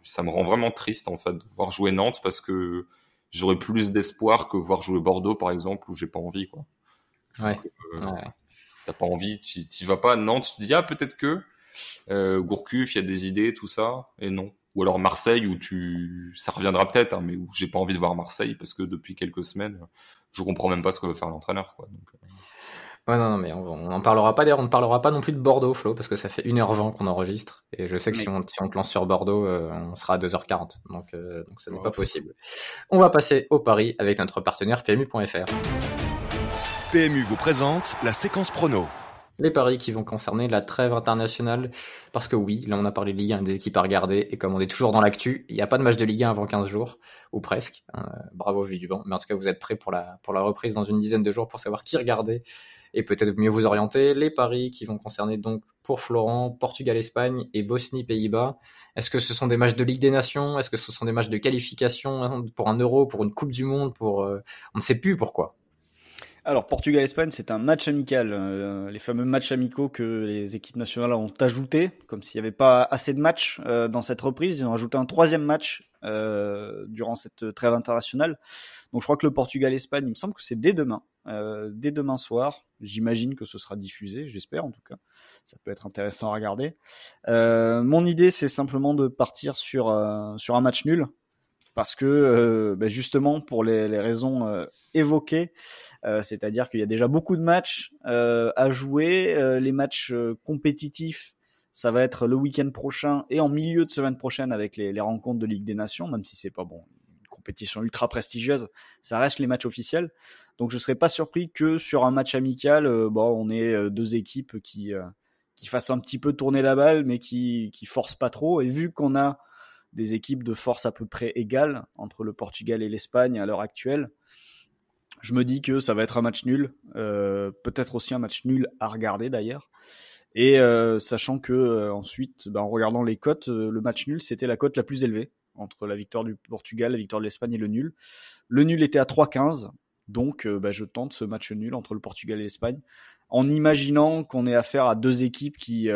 Ça me rend vraiment triste en fait de voir jouer Nantes parce que j'aurais plus d'espoir que voir jouer Bordeaux par exemple où j'ai pas envie, quoi. Ouais. Donc, Ouais. si t'as pas envie, t'y vas pas. Nantes, tu te dis ah peut-être que Gourcuff, il y a des idées, tout ça, et non. Ou alors Marseille où ça reviendra peut-être, hein, mais où j'ai pas envie de voir Marseille parce que depuis quelques semaines, je comprends même pas ce que veut faire l'entraîneur, quoi. Donc, Ouais, non, mais on en parlera pas. D'ailleurs, on ne parlera pas non plus de Bordeaux, Flo, parce que ça fait 1h20 qu'on enregistre. Et je sais que Oui. si on te lance sur Bordeaux, on sera à 2h40. Donc ça n'est Ouais. pas possible. On va passer au pari avec notre partenaire PMU.fr. PMU vous présente la séquence prono. Les paris qui vont concerner la trêve internationale. Parce que oui, là on a parlé de Ligue 1, des équipes à regarder. Et comme on est toujours dans l'actu, il n'y a pas de match de Ligue 1 avant 15 jours. Ou presque. Bravo vu du vent. Mais en tout cas, vous êtes prêts pour la reprise dans une dizaine de jours pour savoir qui regarder. Et peut-être mieux vous orienter. Les paris qui vont concerner donc pour Florent, Portugal-Espagne et Bosnie-Pays-Bas. Est-ce que ce sont des matchs de Ligue des Nations? Est-ce que ce sont des matchs de qualification pour un Euro, pour une Coupe du Monde, on ne sait plus pourquoi. Alors, Portugal-Espagne, c'est un match amical. Les fameux matchs amicaux que les équipes nationales ont ajoutés, comme s'il n'y avait pas assez de matchs dans cette reprise. Ils ont ajouté un 3e match durant cette trêve internationale. Donc, je crois que le Portugal-Espagne, il me semble que c'est dès demain soir. J'imagine que ce sera diffusé, j'espère en tout cas. Ça peut être intéressant à regarder. Mon idée, c'est simplement de partir sur un match nul. Parce que justement pour les raisons évoquées, c'est-à-dire qu'il y a déjà beaucoup de matchs à jouer, les matchs compétitifs, ça va être le week-end prochain et en milieu de semaine prochaine avec les rencontres de Ligue des Nations, même si c'est pas une compétition ultra prestigieuse, ça reste les matchs officiels. Donc je serais pas surpris que sur un match amical, on ait deux équipes qui fassent un petit peu tourner la balle, mais qui forcent pas trop. Et vu qu'on a des équipes de force à peu près égales entre le Portugal et l'Espagne à l'heure actuelle, je me dis que ça va être un match nul, peut-être aussi un match nul à regarder d'ailleurs. Et sachant que ensuite, en regardant les cotes, le match nul c'était la cote la plus élevée entre la victoire du Portugal, la victoire de l'Espagne et le nul. Le nul était à 3,15, donc je tente ce match nul entre le Portugal et l'Espagne, en imaginant qu'on ait affaire à deux équipes qui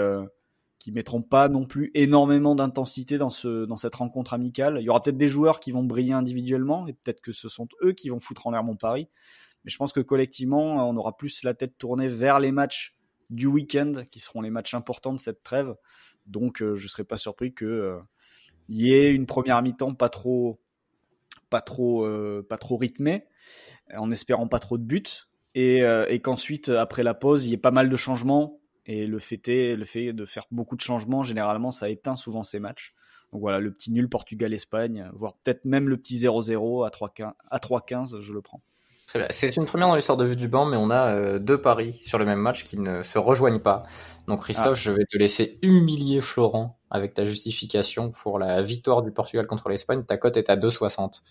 mettront pas non plus énormément d'intensité dans cette rencontre amicale. Il y aura peut-être des joueurs qui vont briller individuellement et peut-être que ce sont eux qui vont foutre en l'air mon pari. Mais je pense que collectivement, on aura plus la tête tournée vers les matchs du week-end qui seront les matchs importants de cette trêve. Donc, je serais pas surpris que y ait une première mi-temps pas trop rythmée, en espérant pas trop de buts, et qu'ensuite, après la pause, il y ait pas mal de changements. Et le fait de faire beaucoup de changements, généralement, ça éteint souvent ces matchs. Donc voilà, le petit nul Portugal-Espagne, voire peut-être même le petit 0-0 à 3,15, je le prends. Très bien. C'est une première dans l'histoire de Vue du banc, mais on a 2 paris sur le même match qui ne se rejoignent pas. Donc Christophe, je vais te laisser humilier Florent avec ta justification pour la victoire du Portugal contre l'Espagne. Ta cote est à 2,60.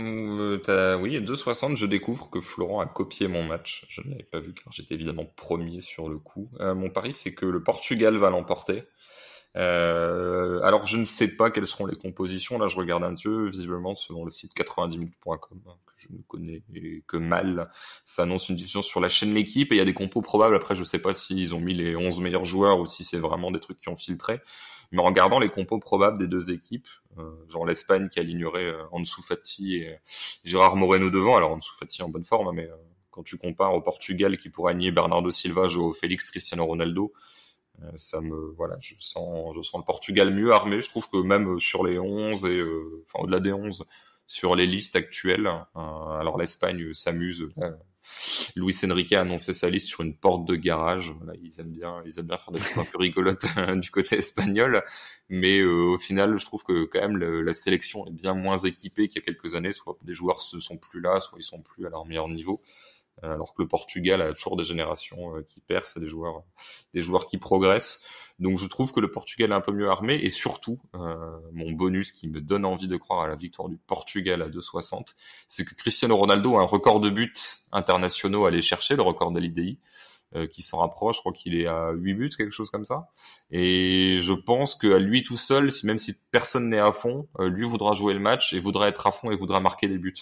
Oui, à 2,60, je découvre que Florent a copié mon match. Je ne l'avais pas vu car j'étais évidemment premier sur le coup. Mon pari, c'est que le Portugal va l'emporter. Alors je ne sais pas quelles seront les compositions. Là, je regarde un peu, visiblement, selon le site 90minutes.com, que je ne connais que mal, ça annonce une diffusion sur la chaîne L'équipe et il y a des compos probables. Après, je sais pas s'ils ont mis les 11 meilleurs joueurs ou si c'est vraiment des trucs qui ont filtré. Mais en regardant les compos probables des deux équipes, genre l'Espagne qui alignerait Ansu Fati et Gérard Moreno devant. Alors Ansu Fati en bonne forme, mais quand tu compares au Portugal qui pourrait aligner Bernardo Silva, João Félix, Cristiano Ronaldo, je sens le Portugal mieux armé. Je trouve que même sur les 11 et au-delà des 11, sur les listes actuelles, alors l'Espagne s'amuse. Là, Luis Enrique a annoncé sa liste sur une porte de garage. Là, ils aiment bien faire des choses un peu rigolotes du côté espagnol. Mais au final, je trouve que quand même la sélection est bien moins équipée qu'il y a quelques années. Soit des joueurs ne sont plus là, soit ils sont plus à leur meilleur niveau. Alors que le Portugal a toujours des générations qui percent et des joueurs qui progressent. Donc je trouve que le Portugal est un peu mieux armé et surtout, mon bonus qui me donne envie de croire à la victoire du Portugal à 2,60, c'est que Cristiano Ronaldo a un record de buts internationaux à aller chercher, le record de l'IDI, qui s'en rapproche. Je crois qu'il est à 8 buts, quelque chose comme ça. Et je pense qu'à lui tout seul, même si personne n'est à fond, lui voudra jouer le match et voudra être à fond et voudra marquer des buts.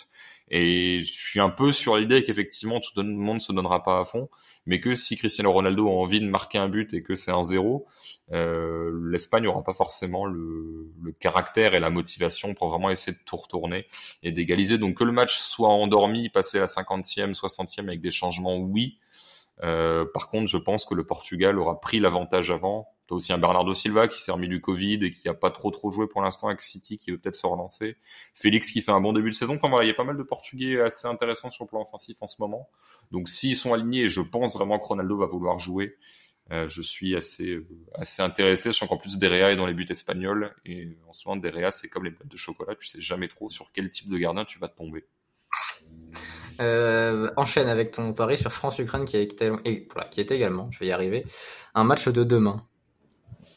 Et je suis un peu sur l'idée qu'effectivement tout le monde se donnera pas à fond, mais que si Cristiano Ronaldo a envie de marquer un but et que c'est 1-0, l'Espagne aura pas forcément le caractère et la motivation pour vraiment essayer de tout retourner et d'égaliser. Donc que le match soit endormi, passer à la 50e, 60e avec des changements, oui. Par contre, je pense que le Portugal aura pris l'avantage avant. T'as aussi un Bernardo Silva qui s'est remis du Covid et qui a pas trop joué pour l'instant avec City, qui veut peut-être se relancer. Félix qui fait un bon début de saison. Enfin voilà, il y a pas mal de Portugais assez intéressants sur le plan offensif en ce moment. Donc s'ils sont alignés, et je pense vraiment que Ronaldo va vouloir jouer, je suis assez intéressé. Je sens qu'en plus Derrea est dans les buts espagnols et en ce moment Derrea c'est comme les boîtes de chocolat, tu sais jamais trop sur quel type de gardien tu vas tomber. Enchaîne avec ton pari sur France-Ukraine qui est également, je vais y arriver, un match de demain.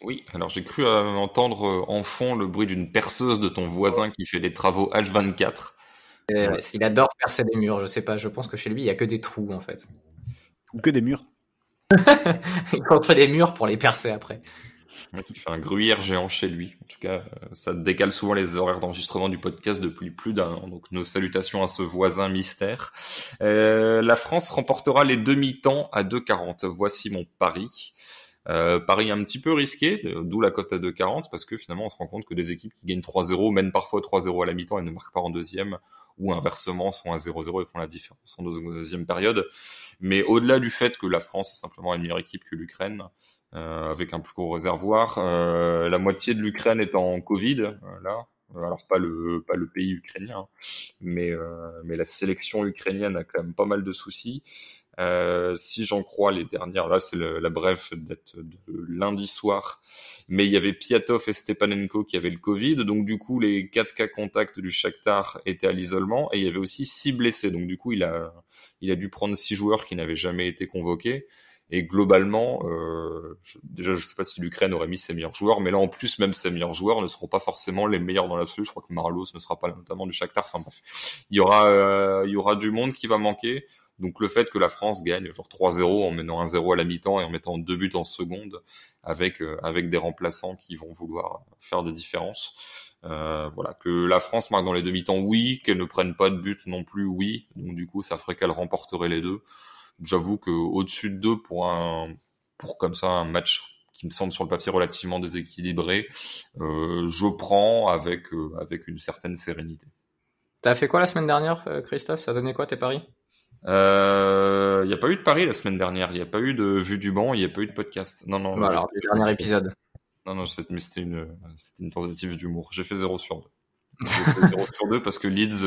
Oui, alors j'ai cru entendre en fond le bruit d'une perceuse de ton voisin qui fait des travaux H24. Il adore percer des murs, je sais pas, je pense que chez lui il y a que des trous en fait. Ou que des murs. Il construit des murs pour les percer après. Il fait un gruyère géant chez lui. En tout cas, ça décale souvent les horaires d'enregistrement du podcast depuis plus d'un an. Donc nos salutations à ce voisin mystère. La France remportera les demi-temps à 2,40. Voici mon pari. Pari un petit peu risqué, d'où la cote à 2,40, parce que finalement on se rend compte que des équipes qui gagnent 3-0 mènent parfois 3-0 à la mi-temps et ne marquent pas en deuxième, ou inversement sont à 0-0 et font la différence en deuxième période. Mais au-delà du fait que la France est simplement une meilleure équipe que l'Ukraine, avec un plus gros réservoir, la moitié de l'Ukraine est en Covid, là. Alors pas le pays ukrainien, mais la sélection ukrainienne a quand même pas mal de soucis. Si j'en crois les dernières, là c'est la bref date de lundi soir, mais il y avait Piatov et Stepanenko qui avaient le Covid, donc du coup les 4 cas contacts du Shakhtar étaient à l'isolement, et il y avait aussi 6 blessés, donc du coup il a dû prendre 6 joueurs qui n'avaient jamais été convoqués. Et globalement, déjà, je sais pas si l'Ukraine aurait mis ses meilleurs joueurs, mais là, en plus, même ses meilleurs joueurs ne seront pas forcément les meilleurs dans l'absolu. Je crois que Marlos ne sera pas là, notamment du Shakhtar. Enfin bref, il y aura du monde qui va manquer. Donc le fait que la France gagne genre 3-0 en menant 1-0 à la mi-temps et en mettant 2 buts en seconde avec des remplaçants qui vont vouloir faire des différences. Voilà, que la France marque dans les demi-temps, oui, qu'elle ne prenne pas de but non plus, oui. Donc du coup, ça ferait qu'elle remporterait les deux. J'avoue que au-dessus de 2 pour comme ça un match qui me semble sur le papier relativement déséquilibré, je prends avec une certaine sérénité. T'as fait quoi la semaine dernière, Christophe? Ça donnait quoi tes paris? Il n'y a pas eu de pari la semaine dernière, il n'y a pas eu de vue du banc, il n'y a pas eu de podcast. Non. Bah alors, le dernier épisode. Non, c'était une tentative d'humour. J'ai fait 0 sur 2. J'ai fait 0 sur 2 parce que Leeds,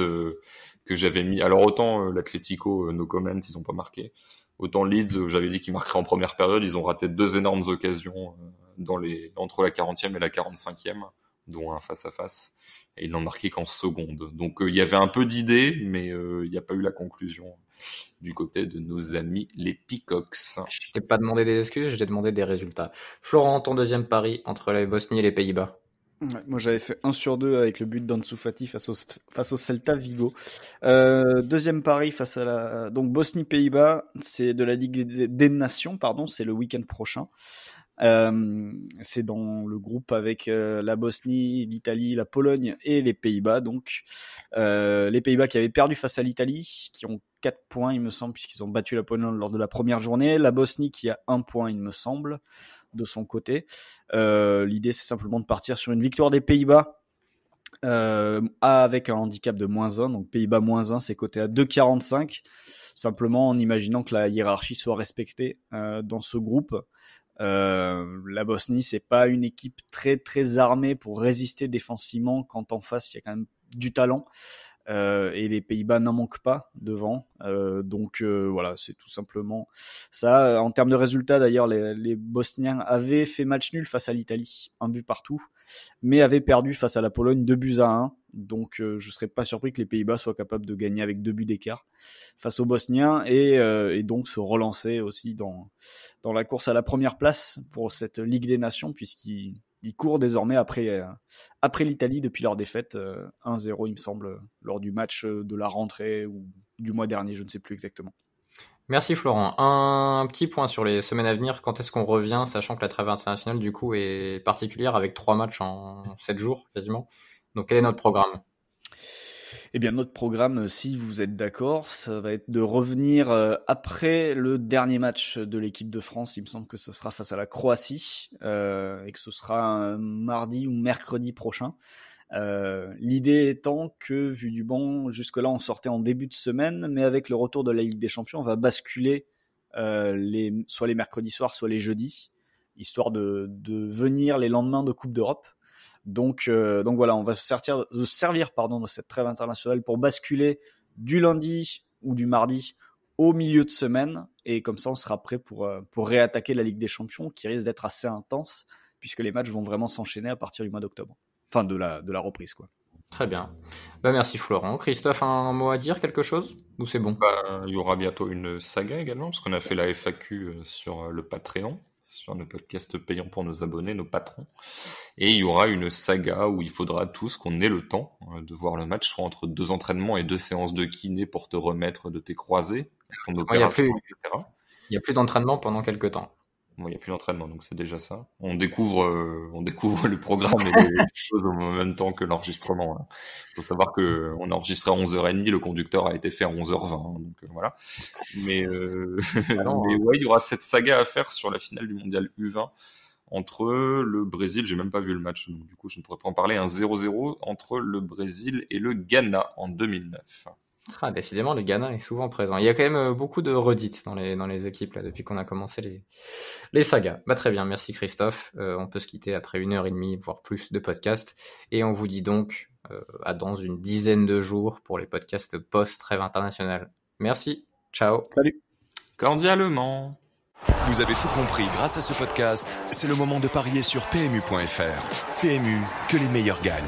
que j'avais mis, alors autant l'Atlético, no comment, ils ont pas marqué. Autant Leeds, j'avais dit qu'ils marqueraient en première période, ils ont raté 2 énormes occasions entre la 40e et la 45e, dont un face à face. Et ils n'ont marqué qu'en seconde. Donc il y avait un peu d'idées, mais il n'y a pas eu la conclusion du côté de nos amis les Peacocks. Je t'ai pas demandé des excuses, je t'ai demandé des résultats. Florent, ton deuxième pari entre la Bosnie et les Pays-Bas. Ouais, moi j'avais fait 1/2 avec le but d'Ansu Fati face au Celta Vigo. Deuxième pari face à donc Bosnie-Pays-Bas, c'est de la Ligue des Nations, c'est le week-end prochain. C'est dans le groupe avec la Bosnie, l'Italie, la Pologne et les Pays-Bas. Donc les Pays-Bas qui avaient perdu face à l'Italie, qui ont 4 points il me semble, puisqu'ils ont battu la Pologne lors de la première journée. La Bosnie qui a 1 point il me semble de son côté. L'idée c'est simplement de partir sur une victoire des Pays-Bas avec un handicap de -1. Donc Pays-Bas -1, c'est coté à 2,45. Simplement en imaginant que la hiérarchie soit respectée dans ce groupe. La Bosnie, c'est pas une équipe très très armée pour résister défensivement quand en face il y a quand même du talent. Et les Pays-Bas n'en manquent pas devant. Donc voilà, c'est tout simplement ça. En termes de résultats, d'ailleurs, les Bosniens avaient fait match nul face à l'Italie, 1 but partout, mais avaient perdu face à la Pologne 2-1. Donc je serais pas surpris que les Pays-Bas soient capables de gagner avec 2 buts d'écart face aux Bosniens et donc se relancer aussi dans la course à la première place pour cette Ligue des Nations, puisqu'ils courent désormais après l'Italie depuis leur défaite 1-0 il me semble lors du match de la rentrée ou du mois dernier, je ne sais plus exactement. Merci Florent. Un petit point sur les semaines à venir. Quand est-ce qu'on revient, sachant que la trêve internationale du coup est particulière avec 3 matchs en 7 jours quasiment. Donc quel est notre programme ? Eh bien, notre programme, si vous êtes d'accord, ça va être de revenir après le dernier match de l'équipe de France. Il me semble que ça sera face à la Croatie et que ce sera un mardi ou mercredi prochain. L'idée étant que, vu du bon, jusque-là, on sortait en début de semaine, mais avec le retour de la Ligue des Champions, on va basculer soit les mercredis soirs, soit les jeudis, histoire de venir les lendemains de Coupe d'Europe. Donc voilà, on va se servir de cette trêve internationale pour basculer du lundi ou du mardi au milieu de semaine, et comme ça on sera prêt pour réattaquer la Ligue des Champions, qui risque d'être assez intense puisque les matchs vont vraiment s'enchaîner à partir du mois d'octobre, enfin de la reprise quoi. Très bien. Merci Florent. Christophe, un mot à dire, quelque chose, ou c'est bon ? Il y aura bientôt une saga également, parce qu'on a fait la FAQ sur le Patreon, sur le podcast payant pour nos abonnés, nos patrons. Et il y aura une saga où il faudra tous qu'on ait le temps de voir le match, soit entre 2 entraînements et 2 séances de kiné pour te remettre de tes croisés, ton opération, etc. Il n'y a plus d'entraînement pendant quelques temps. Bon, il n'y a plus d'entraînement, donc c'est déjà ça. On découvre le programme et les choses en même temps que l'enregistrement. Il faut savoir qu'on a enregistré à 11h30, le conducteur a été fait à 11h20, donc voilà. Mais ouais, il y aura cette saga à faire sur la finale du mondial U20 entre le Brésil, j'ai même pas vu le match, donc du coup je ne pourrais pas en parler, un 0-0 entre le Brésil et le Ghana en 2009. Décidément, le Ghana est souvent présent. Il y a quand même beaucoup de redites dans les équipes là depuis qu'on a commencé les sagas. Très bien, merci Christophe. On peut se quitter après 1h30, voire plus de podcasts. Et on vous dit donc à dans une dizaine de jours pour les podcasts post-trêve internationale. Merci, ciao. Salut. Cordialement. Vous avez tout compris grâce à ce podcast. C'est le moment de parier sur PMU.fr. PMU, que les meilleurs gagnent.